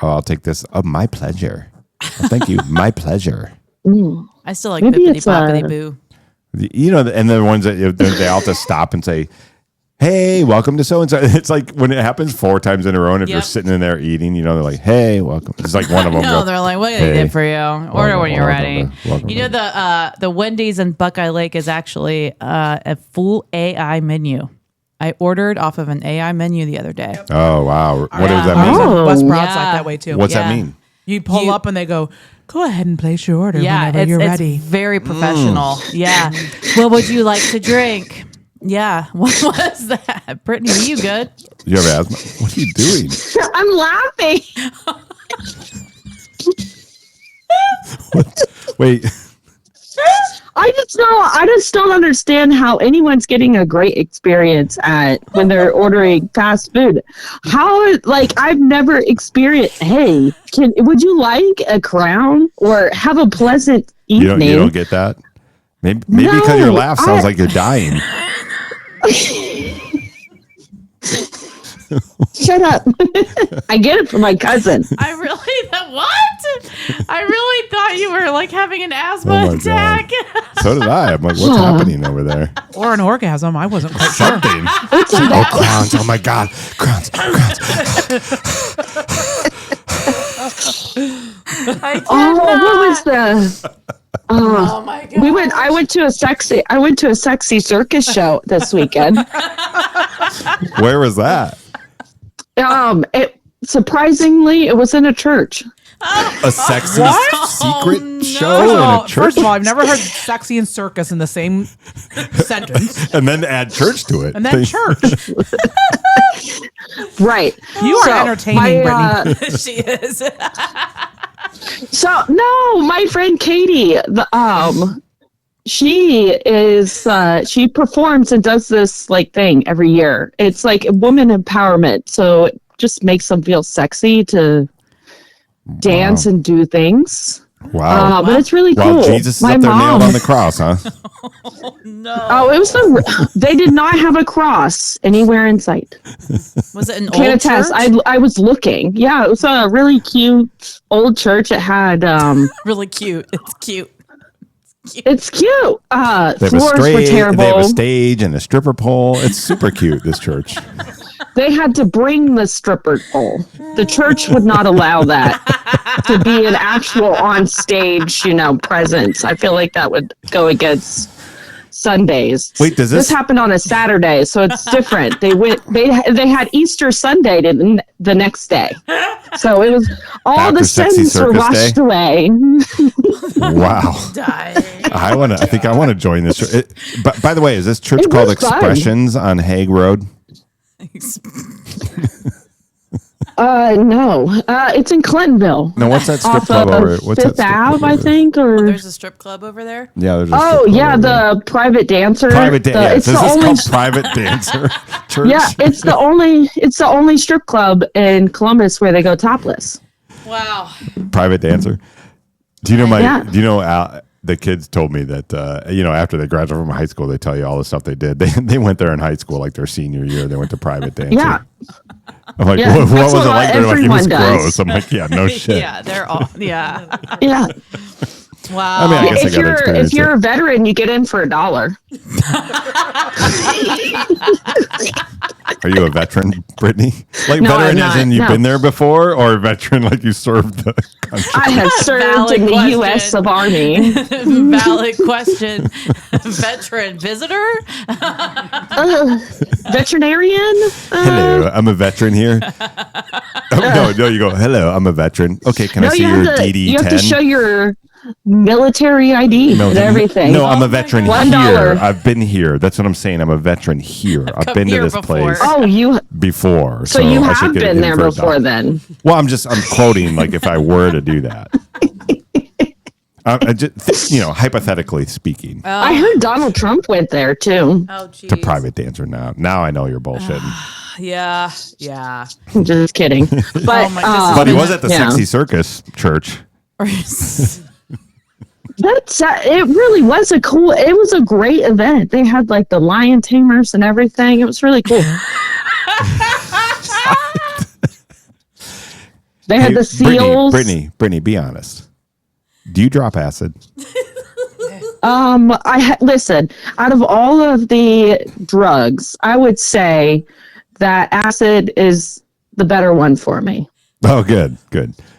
I'll take this. Oh, my pleasure. Oh, thank you. My pleasure. I still like Maybe Bippity it's, Boppity Boo. You know, and the ones that they all have to stop and say, "Hey, welcome to so and so." It's like when it happens 4 times in a row, and if you're Yep. sitting in there eating, you know, they're like, "Hey, welcome." It's like one of them. No, go, they're like, what can I "Hey, get for you? Order when you're ready. welcome You know, the Wendy's in Buckeye Lake is actually a full AI menu. I ordered off of an AI menu the other day. Oh wow, what does that Ours mean? in West Broad's Yeah. like that way too. What's that Yeah. mean? You pull up and they go, go ahead and place your order Yeah, whenever you're it's ready. very professional. Yeah. What would you like to drink? Yeah. What was that? Brittany, are you good? You have asthma? What are you doing? I'm laughing. Wait, I just don't understand how anyone's getting a great experience when they're ordering fast food. I've never experienced, hey, would you like a crown or have a pleasant evening? you don't get that? Maybe because your No, laugh sounds like you're dying. Shut up. I get it from my cousin. I really thought you were like having an asthma Oh my attack. So did I. I'm like, what's happening over there? Or an orgasm. I wasn't quite sure. Something. Oh, crowns. Oh my God. Crowns. What was the? Oh my god. I went to a sexy circus show this weekend. Where was that? Surprisingly, it was in a church. A sexy secret no. show in a church? First of all, I've never heard sexy and circus in the same sentence. And then add church to it. And then church. Right. You are entertaining, Brittany. She is. So no, my friend Katie, she performs and does this like thing every year. It's like woman empowerment. So it just makes them feel sexy to dance and do things. Wow. But it's really cool. Wow, Jesus is up there nailed on the cross, huh? Oh, it was they did not have a cross anywhere in sight. Was it an Can't old attest. church? I was looking. Yeah, it was a really cute old church. It had Really cute. It's cute. it's cute. They have Floors were terrible. They have a stage and a stripper pole. It's super cute, this church. They had to bring the stripper pole. The church would not allow that to be an actual on stage, presence. I feel like that would go against Sundays. Wait, does this happened on a Saturday, so it's different. They had Easter Sunday the next day. So it was all After the Sexy sins were Circus washed Day? away. Wow. I think I want to join this church. But by the way, is this church It called was fun. Expressions on Hague Road? No. It's in Clintonville. No, what's that strip Off club of over? What's that Fifth strip Ave, club I over? think, or There's a strip club over there. Yeah, there's a oh strip club yeah, over there. the private dancer. Private dancer. It's This the is only. called Private Dancer Church. Yeah, it's the only strip club in Columbus where they go topless. Wow. Private Dancer. Do you know Yeah. Do you know the kids told me that after they graduated from high school, they tell you all the stuff they did. They went there in high school, like their senior year. They went to Private Dancer. Yeah. I'm like, Yeah, what that's was it what like? They're like, it was everyone does. gross. I'm like, yeah, no shit. Yeah, they're all. Yeah. Yeah. Wow. I mean, I guess I If got to experience if you're it. a veteran, you get in for $1. Are you a veteran, Brittany? Like No, veteran I'm as in not. you've No. been there before, or veteran like you served the country? I have served Valid in the question. U.S. of Army. Valid question. Veteran visitor? Veterinarian? Hello, I'm a veteran here. Oh, no, you go, hello, I'm a veteran. Okay, can I see your DD-10? you have to show your military ID and everything. No, I'm a veteran $1. here. I've been here. That's what I'm saying. I'm a veteran here. I've Come been to here this before. place Oh, you. before. So you I should have get been in there for a before, dollar. then. Well, I'm quoting like if I were to do that. Hypothetically speaking, I heard Donald Trump went there too. Oh, it's a geez. private dancer now. Now I know you're bullshitting. Yeah. I'm just kidding. But But he was at the Sexy Circus church. That's it. Really was a cool. It was a great event. They had like the lion tamers and everything. It was really cool. They had the seals. Britany, be honest. Do you drop acid? Listen. Out of all of the drugs, I would say that acid is the better one for me. Oh, good.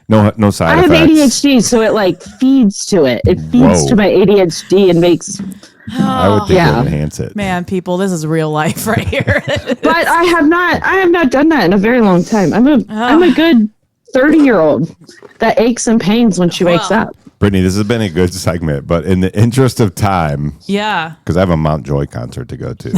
No side I have effects. ADHD, so it like feeds to it. It feeds to my ADHD and makes. I would think it would enhance it. Man, people, this is real life right here. But I have not done that in a very long time. I'm a good 30-year-old that aches and pains when she wakes up. Britany, this has been a good segment, but in the interest of time, Yeah. because I have a Mount Joy concert to go to.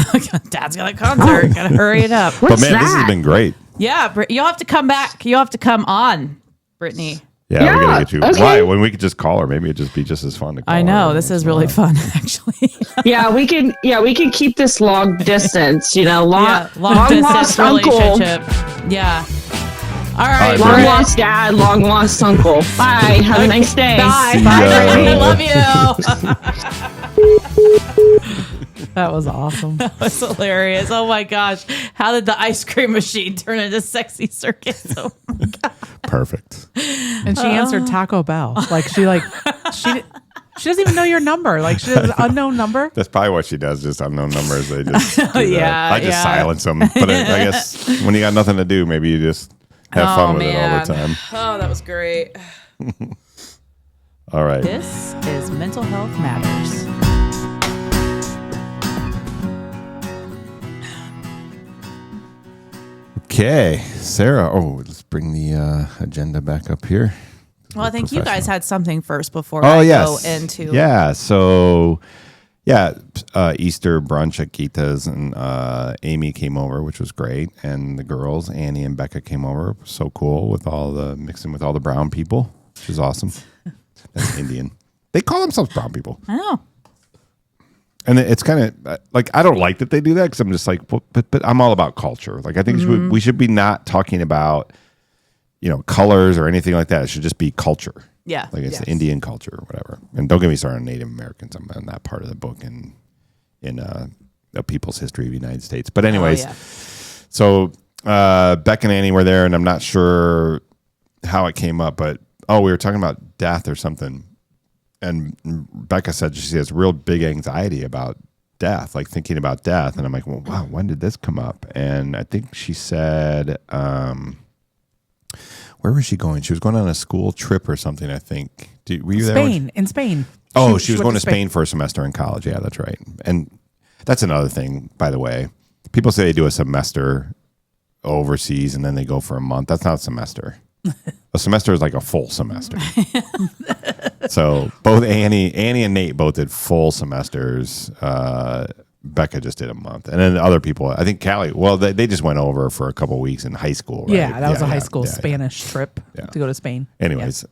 Dad's got a concert. Gotta hurry it up. But man, this has been great. Yeah, you'll have to come back. You'll have to come on, Britany. Yeah, we're gonna get you. Okay. Why? When we could just call her, maybe it'd just be just as fun to call I know her this is once in a really while. fun, actually. We can keep this long distance. Long long distance lost uncle, relationship. Yeah. All right. All right, long lost dad, long lost uncle. Bye. Have a nice day. Bye. See Bye, ya. Britany. Love you. That was awesome. That was hilarious. Oh my gosh. How did the ice cream machine turn into Sexy Circus? Oh my God. Perfect. And she answered Taco Bell. She doesn't even know your number. Like, she has an unknown number. That's probably what she does. Just unknown numbers. They just do that. Yeah, I just silence them. But I guess when you got nothing to do, maybe you just have fun with it all the time. Oh, that was great. All right. This is Mental Health Matters. Okay, Sarah. Oh, let's bring the agenda back up here. Well, I think you guys had something first before Oh, I yes. go into. Yeah. So, Easter brunch at Gita's, and Amy came over, which was great, and the girls, Annie and Becca, came over. So cool with all the mixing with all the brown people, which is awesome. That's Indian. They call themselves brown people. I know. And it's kind of like, I don't like that they do that, because I'm just like, but I'm all about culture. Like, I think we should be not talking about, colors or anything like that. It should just be culture. Yeah. Like, it's the Indian culture or whatever. And don't get me started on Native Americans. I'm on that part of the book in the People's History of the United States. But anyways, so Beck and Annie were there, and I'm not sure how it came up, but we were talking about death or something. And Becca said she has real big anxiety about death, like thinking about death. And I'm like, well, wow, when did this come up? And I think she said, where was she going? She was going on a school trip or something, I think. Were you there? In Spain. Oh, she was going to Spain for a semester in college. Yeah, that's right. And that's another thing, by the way. People say they do a semester overseas and then they go for a month. That's not a semester. A semester is like a full semester. So both Annie and Nate both did full semesters. Becca just did a month. And then other people, I think Callie, well, they just went over for a couple of weeks in high school. Right? Yeah, that was a high school Spanish trip to go to Spain. Anyways,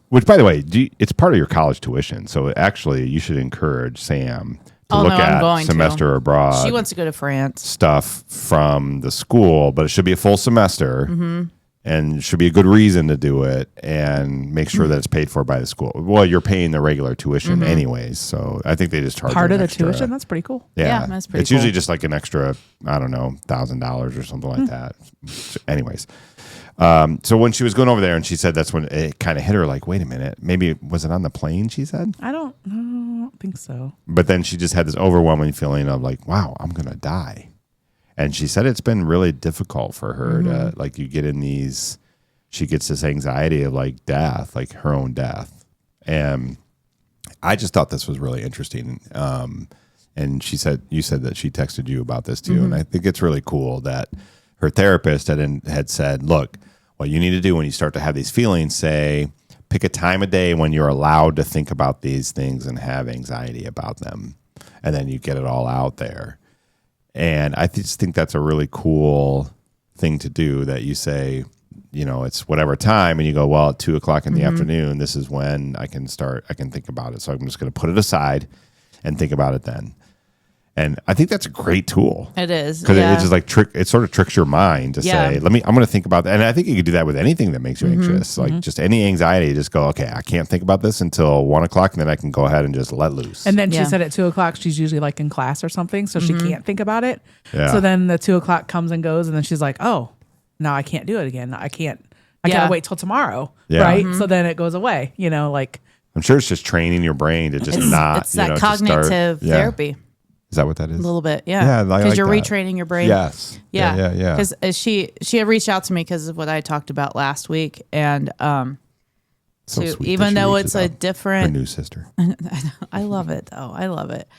which, by the way, it's part of your college tuition. So actually, you should encourage Sam to look at semester abroad. She wants to go to France. Stuff from the school, but it should be a full semester. And should be a good reason to do it, and make sure that it's paid for by the school. Well, you're paying the regular tuition anyways, so I think they just charge part of the extra. tuition. That's pretty cool. Yeah, that's pretty It's usually just like an extra, I don't know, $1,000 or something like that. Anyways, so when she was going over there, and she said that's when it kind of hit her, like, wait a minute, maybe was it on the plane? She said, I don't think so. but then she just had this overwhelming feeling of like, wow, I'm gonna die. And she said it's been really difficult for her to, like, you get in these, she gets this anxiety of like death, like her own death. And I just thought this was really interesting. And you said that she texted you about this too. And I think it's really cool that her therapist had said, look, what you need to do when you start to have these feelings, say, pick a time of day when you're allowed to think about these things and have anxiety about them. And then you get it all out there. And I just think that's a really cool thing to do, that you say, it's whatever time, and you go, well, at 2:00 in the afternoon, this is when I can think about it. So I'm just going to put it aside and think about it then. And I think that's a great tool. It is. Because yeah. it just like it sort of tricks your mind to say, I'm going to think about that. And I think you could do that with anything that makes you anxious. Like just any anxiety, just go, okay, I can't think about this until 1:00, and then I can go ahead and just let loose. And then she said at 2:00, she's usually like in class or something. So she can't think about it. Yeah. So then the 2:00 comes and goes. And then she's like, oh, no, I can't do it again. I gotta wait till tomorrow. Yeah. Right. So then it goes away, like. I'm sure it's just training your brain to just not. It's that cognitive therapy. Is that what that is? A little bit, yeah. Yeah, because you're retraining your brain. Yes. Yeah. Because she had reached out to me because of what I talked about last week, and even though it's a different, her new sister. I love it though. I love it.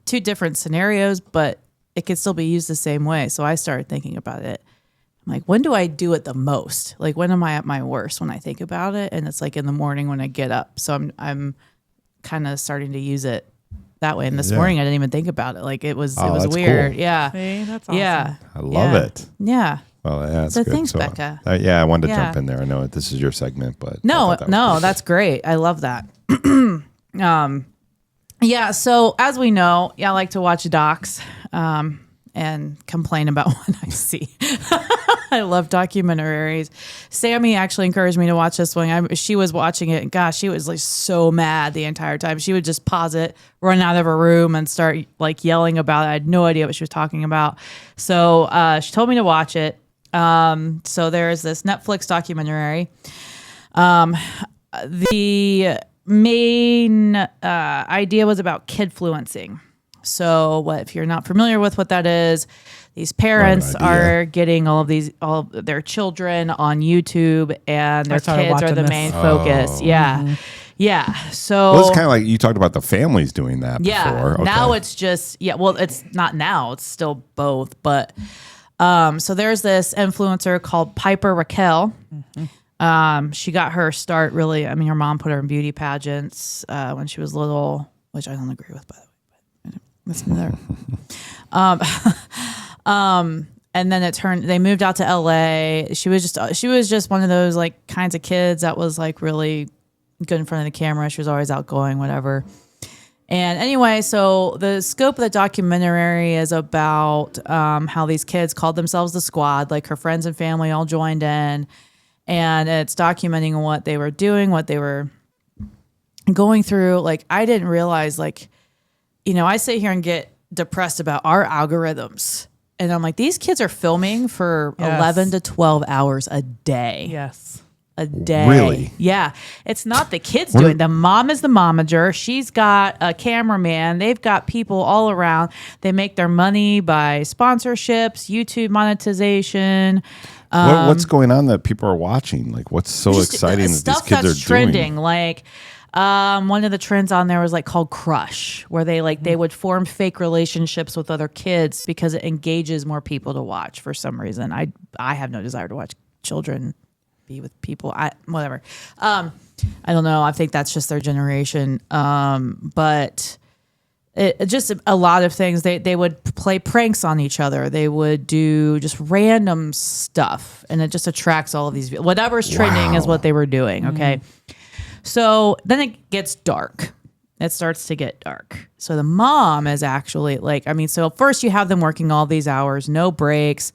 2 different scenarios, but it could still be used the same way. So I started thinking about it. I'm like, when do I do it the most? Like, when am I at my worst when I think about it? And it's like in the morning when I get up. So I'm kind of starting to use it that way. And this morning I didn't even think about it. Like it was weird. Cool. Yeah. See, that's awesome. Yeah. I love it. Yeah. Well, yeah, that's so good. thanks, Becca. I wanted to jump in there. I know this is your segment, but no, that's great. I love that. Yeah. So as we know, I like to watch docs and complain about what I see. I love documentaries. Sammy actually encouraged me to watch this one. She was watching it, and gosh, she was like so mad the entire time. She would just pause it, run out of her room, and start like yelling about it. I had no idea what she was talking about. So she told me to watch it. So there's this Netflix documentary. The main idea was about kidfluencing. So if you're not familiar with what that is, these parents are getting all of their children on YouTube, and their kids are the main focus. Yeah. Mm-hmm. Yeah. So it's kind of like you talked about the families doing that before. Okay. Now it's just, well, it's not now. It's still both. But so there's this influencer called Piper Raquel. Mm-hmm. She got her start really, her mom put her in beauty pageants when she was little, which I don't agree with, by the way. That's another. And then they moved out to LA. She was just one of those like kinds of kids that was like really good in front of the camera. She was always outgoing, whatever. And anyway, so the scope of the documentary is about how these kids called themselves the Squad, like her friends and family all joined in, and it's documenting what they were doing, what they were going through. Like I didn't realize I sit here and get depressed about our algorithms. And I'm like, these kids are filming for 11 to 12 hours a day. Yes. A day. Really? Yeah. It's not the kids doing it. The mom is the momager. She's got a cameraman. They've got people all around. They make their money by sponsorships, YouTube monetization. What's going on that people are watching? Like, what's so exciting that these kids are trending? doing? Like, one of the trends on there was like called Crush, where they would form fake relationships with other kids because it engages more people to watch for some reason. I have no desire to watch children be with people. Whatever. I don't know. I think that's just their generation. But it just a lot of things. They would play pranks on each other. They would do just random stuff, and it just attracts all of these. Whatever's trending is what they were doing. Okay. So then it gets dark. It starts to get dark. So the mom is actually so first you have them working all these hours, no breaks.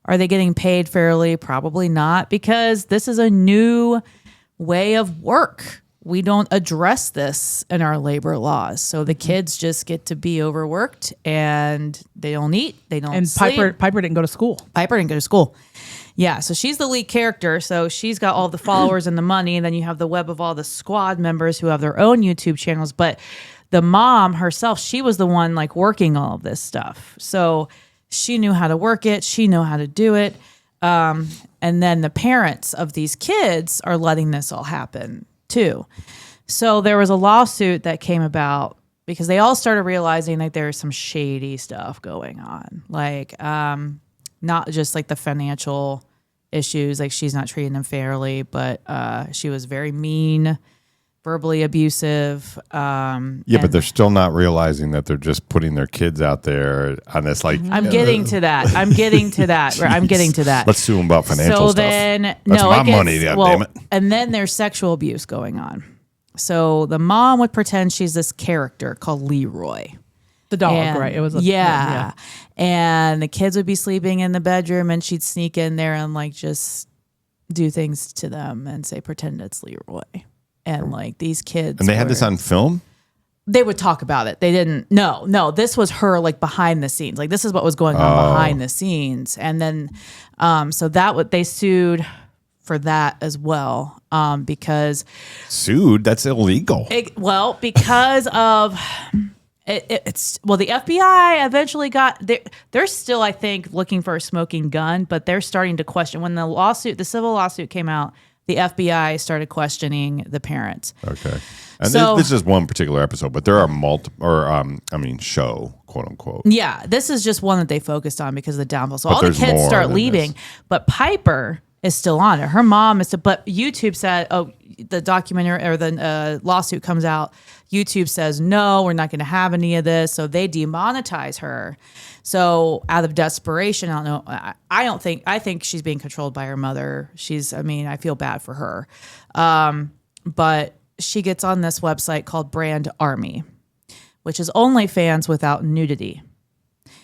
Are they getting paid fairly? Probably not, because this is a new way of work. We don't address this in our labor laws. So the kids just get to be overworked, and they don't eat, they don't sleep. Piper didn't go to school. Piper didn't go to school. Yeah, so she's the lead character. So she's got all the followers and the money. And then you have the web of all the Squad members who have their own YouTube channels. But the mom herself, she was the one like working all of this stuff. So she knew how to work it. She knew how to do it. And then the parents of these kids are letting this all happen too. So there was a lawsuit that came about because they all started realizing that there's some shady stuff going on. Like, not just like the financial issues, like she's not treating them fairly, but she was very mean verbally abusive. But they're still not realizing that they're just putting their kids out there on this like. I'm getting to that. I'm getting to that. Let's sue them about financial stuff. Then, That's no, my money, damn it. And then there's sexual abuse going on. So the mom would pretend she's this character called Leroy. The dog, right? It was yeah. And the kids would be sleeping in the bedroom and she'd sneak in there and like just do things to them and say, pretend it's Leroy. And like these kids. And they had this on film? They would talk about it. They didn't. No, this was her like behind the scenes. Like this is what was going on behind the scenes. And then, so they sued for that as well. Because. Sued? That's illegal. Because of. The FBI eventually they're still, I think, looking for a smoking gun, but they're starting to question when the civil lawsuit came out, the FBI started questioning the parents. Okay. And this is one particular episode, but there are show, quote unquote. Yeah. This is just one that they focused on because of the downfall. So all the kids start leaving, but Piper is still on it. Her mom is still, but YouTube said, the documentary or the lawsuit comes out. YouTube says, no, we're not going to have any of this. So they demonetize her. So out of desperation, I don't know. I think she's being controlled by her mother. I feel bad for her. But she gets on this website called Brand Army, which is OnlyFans without nudity.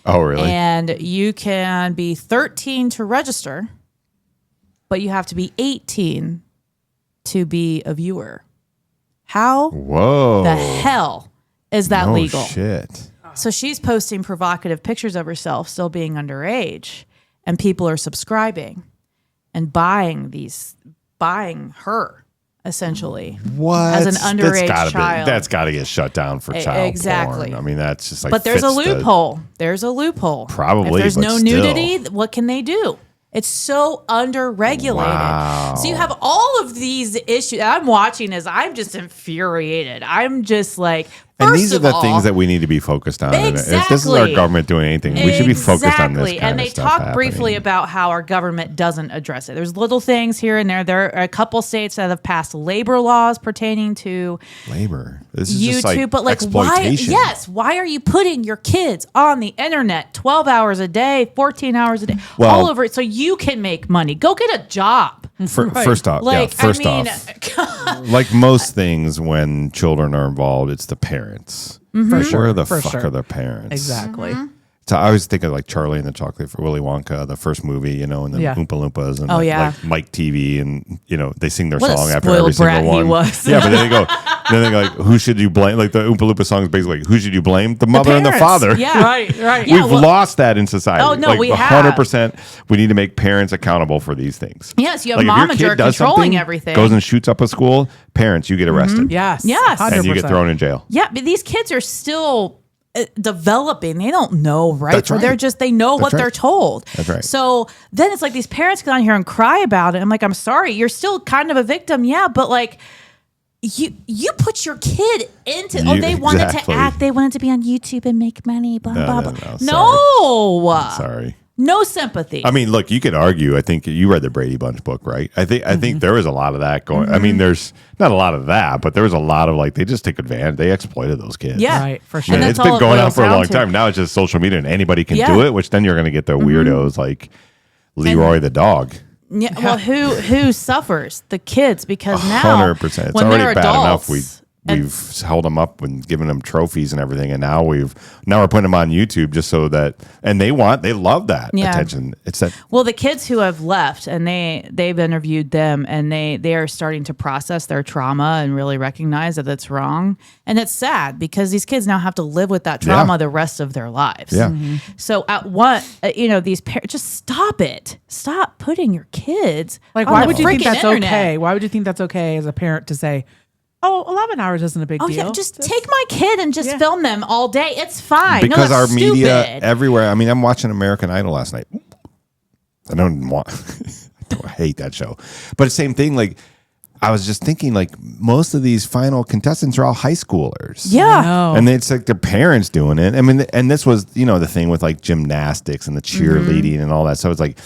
Oh, really? And you can be 13 to register, but you have to be 18 to be a viewer. How the hell is that legal? Shit. So she's posting provocative pictures of herself still being underage, and people are subscribing and buying her essentially. What? As an underage child. That's got to get shut down for child porn. I mean, that's just like. But there's a loophole. There's a loophole. Probably. If there's no nudity, what can they do? It's so underregulated. Wow. So you have all of these issues. I'm watching as I'm just infuriated. I'm just like, and these are the things that we need to be focused on. Exactly. If this is our government doing anything, we should be focused on this kind and they of stuff talk briefly about how our government doesn't address it. There's little things here and there. There are a couple states that have passed labor laws pertaining to labor. This is YouTube, just like but like exploitation. why are you putting your kids on the internet 12 hours a day, 14 hours a day, Well, all over it so you can make money? Go get a job. First off, like most things when children are involved, it's the parents. For sure. Where the fuck are the parents? Exactly. So I always think of like Charlie and the Chocolate for Willy Wonka, the first movie, and the Oompa Loompas and like Mike TV, and they sing their song after every single one. He was. Yeah, but then they go like, who should you blame? Like the Oompa Loompa song is basically like, who should you blame? The mother and the father. Yeah, right. We've lost that in society. Oh no, like, we have 100%. We need to make parents accountable for these things. Yes, you have like, momager controlling everything. Goes and shoots up a school. Parents, you get arrested. Yes, 100%. And you get thrown in jail. Yeah, but these kids are still developing. They don't know, right? That's right. They know what they're told. That's right. So then it's like these parents get on here and cry about it. I'm like, I'm sorry, you're still kind of a victim, yeah, but like you put your kid into they wanted to act, they wanted to be on YouTube and make money, blah blah blah. No. Sorry. No sympathy. I mean, look, you could argue. I think you read the Brady Bunch book, right? I think there was a lot of that going. I mean, there's not a lot of that, but there was a lot of like they just took advantage. They exploited those kids. Yeah, right, for sure. And it's been going on for a long time. Now it's just social media, and anybody can do it. Which then you're going to get the weirdos like Leroy the dog. Yeah. Well, who suffers? The kids, because now 100%. It's when already they're bad adults, enough. We've held them up and given them trophies and everything, and now we're putting them on YouTube just so that, and they love that attention. It's that. Well, the kids who have left, and they've interviewed them, and they are starting to process their trauma and really recognize that it's wrong, and it's sad because these kids now have to live with that trauma the rest of their lives. Yeah. So at what these parents, just stop it. Stop putting your kids like. On why would you think that's internet. okay? Why would you think that's okay as a parent to say? Oh, 11 hours isn't a big deal. Yeah, just take my kid and just film them all day. It's fine. Because our stupid. media everywhere. I mean, I'm watching American Idol last night. I don't want. I hate that show. But the same thing. Like, I was just thinking, like, most of these final contestants are all high schoolers. Yeah, and it's like their parents doing it. I mean, and this was the thing with like gymnastics and the cheerleading and all that. So it's like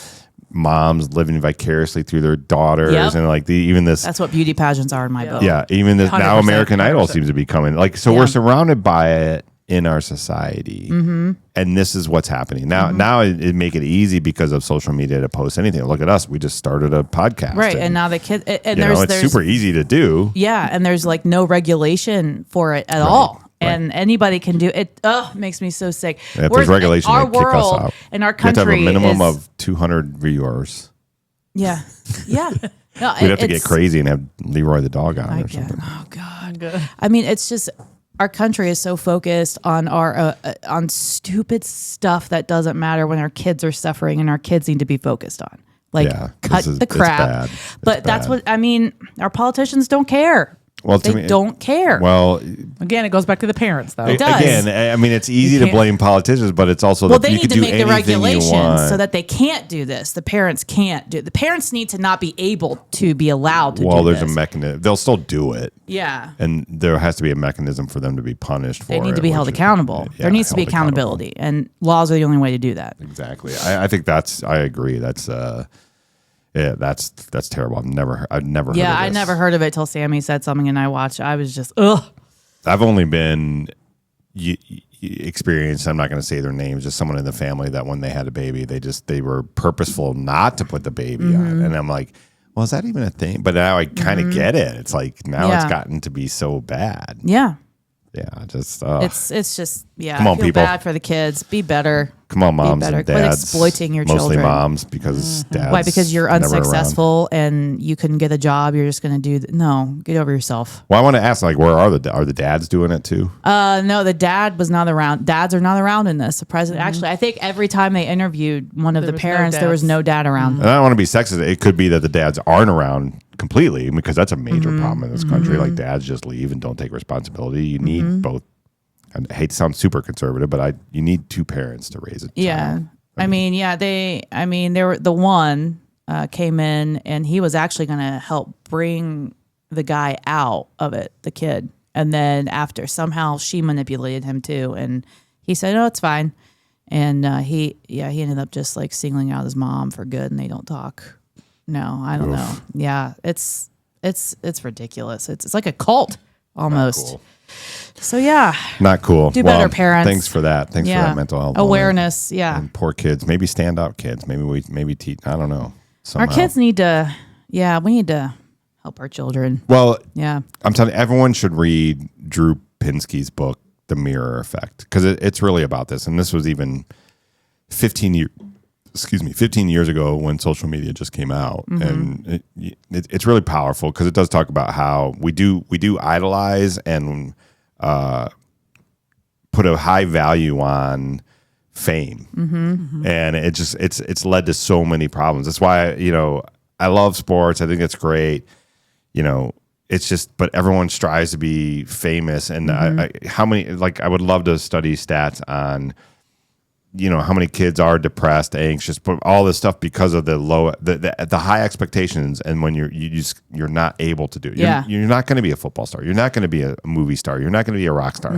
moms living vicariously through their daughters, and like even this. That's what beauty pageants are in my book. Yeah, even this now American Idol seems to be coming. Like, so we're surrounded by it in our society, and this is what's happening now. Now it make it easy because of social media to post anything. Look at us; we just started a podcast, right? And now the kids, and it's super easy to do. Yeah, and there's like no regulation for it at all. And anybody can do it. Oh, it makes me so sick. Yeah, if there's regulation, our they kick us world out. and our country you have to have a minimum of 200 viewers. Yeah, yeah. No, we'd have to get crazy and have Leroy the dog on or something. Oh God. I mean, it's just our country is so focused on our on stupid stuff that doesn't matter when our kids are suffering, and our kids need to be focused on. Like, cut the crap. But that's what I mean. Our politicians don't care. Well, they don't care. Well, again, it goes back to the parents, though. It does. Again, I mean, it's easy to blame politicians, but it's also they need to make the regulations so that they can't do this. The parents can't do. The parents need to not be able to be allowed to. Well, there's a mechanism. They'll still do it. Yeah. And there has to be a mechanism for them to be punished for it. They need to be held accountable. There needs to be accountability, and laws are the only way to do that. Exactly. I think I agree. That's that's terrible. I've never heard of this. Yeah, I never heard of it till Sammy said something, and I watched. I was just ugh. I've only been experienced. I'm not going to say their names. Just someone in the family that when they had a baby, they were purposeful not to put the baby on, and I'm like, well, is that even a thing? But now I kind of get it. It's like now it's gotten to be so bad. Yeah. Yeah, just it's just Come on, I feel people. bad for the kids. Be better. Come on, moms and dads. Quit exploiting your mostly children. moms because dads. Why? Because you're never unsuccessful and you couldn't get a job. You're just going to do no. Get over yourself. Well, I want to ask, like, where are the dads doing it too? No, the dad was not around. Dads are not around in this. The president actually, I think every time they interviewed one of the parents, there was no dad around. And I don't want to be sexist. It could be that the dads aren't around completely because that's a major problem in this country. Like dads just leave and don't take responsibility. You need both. I hate to sound super conservative, but you need two parents to raise a child. Yeah. They were the one came in and he was actually going to help bring the guy out of it, the kid. And then after somehow she manipulated him too. And he said, "Oh, it's fine." And he ended up just like singling out his mom for good, and they don't talk. No, I don't know. Yeah. It's ridiculous. It's like a cult almost. Cool. So yeah, not cool. Do better, parents. Thanks for that. Thanks for that mental health awareness. Yeah, and poor kids. Maybe standout kids. Maybe teach. I don't know. Somehow. Our kids need to. Yeah, we need to help our children. Well, yeah. I'm telling you, everyone should read Drew Pinsky's book, The Mirror Effect, because it's really about this. And this was even 15 years ago when social media just came out, and it's really powerful because it does talk about how we do idolize and put a high value on fame, and it's led to so many problems. That's why I love sports. I think it's great. It's just, but everyone strives to be famous, and how many? Like, I would love to study stats on. How many kids are depressed, anxious, but all this stuff because of the high expectations, and when you're not able to do it. You're not going to be a football star. You're not going to be a movie star. You're not going to be a rock star.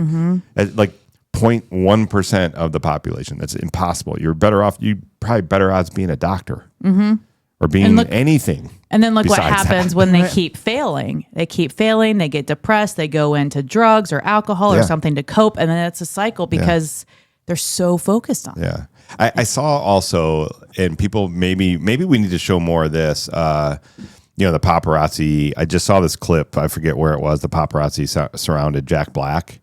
Like 0.1% of the population. That's impossible. You're better off. You probably better odds being a doctor or being anything. And then look what happens when they keep failing. They keep failing. They get depressed. They go into drugs or alcohol or something to cope, and then it's a cycle because. They're so focused on it. Yeah. I saw also, and people, maybe we need to show more of this, the paparazzi. I just saw this clip. I forget where it was. The paparazzi surrounded Jack Black.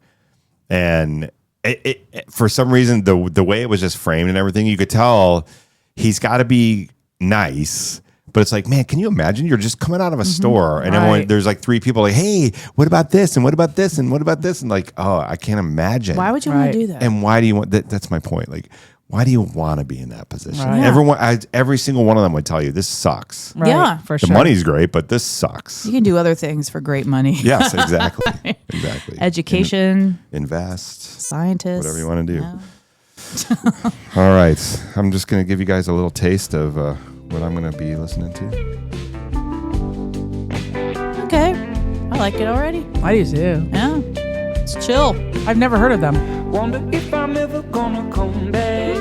And it for some reason, the way it was just framed and everything, you could tell he's got to be nice. But it's like, man, can you imagine? You're just coming out of a store and everyone, there's like three people like, hey, what about this? And what about this? And what about this? And like, oh, I can't imagine. Why would you want to do that? And why do you want that? That's my point. Like, why do you want to be in that position? Right. Yeah. Every single one of them would tell you this sucks. Right. Yeah, for sure. The money's great, but this sucks. You can do other things for great money. Yes, exactly. Exactly. Education. Invest. Scientists. Whatever you want to do. Yeah. All right. I'm just going to give you guys a little taste of what I'm going to be listening to. Okay. I like it already. I do too. Yeah. It's chill. I've never heard of them. Wonder if I'm ever gonna come back.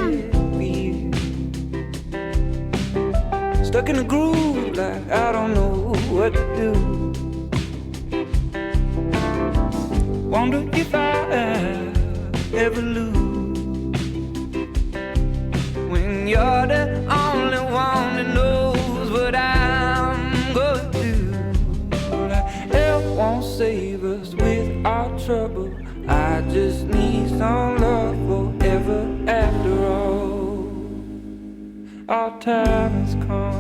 Stuck in a groove like I don't know what to do. Wonder if I ever lose when you're the only one that knows what I'm going through. Help won't save us with our trouble. I just need some love forever after all. Our time has come.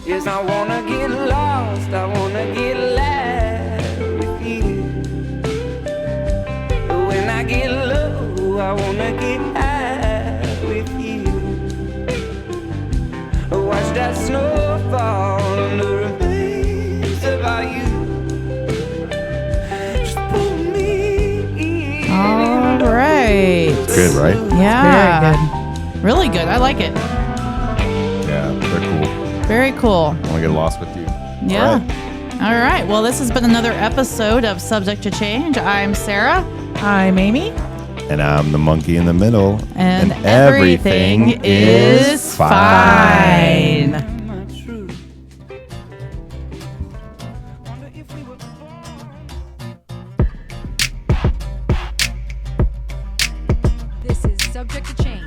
Yes, I wanna get lost, I wanna get loud with you. When I get low, I wanna get high with you. Watch that snow fall under a maze about you. Just pull me in. All right. Good, right? Yeah. Very good. Really good. I like it. Yeah, they're cool. Very cool. I want to get lost with you. Yeah. All right. All right. Well, this has been another episode of Subject to Change. I'm Sarah. I'm Amy. And I'm the monkey in the middle. And everything is fine. Not true. Wonder if we were This is Subject to Change.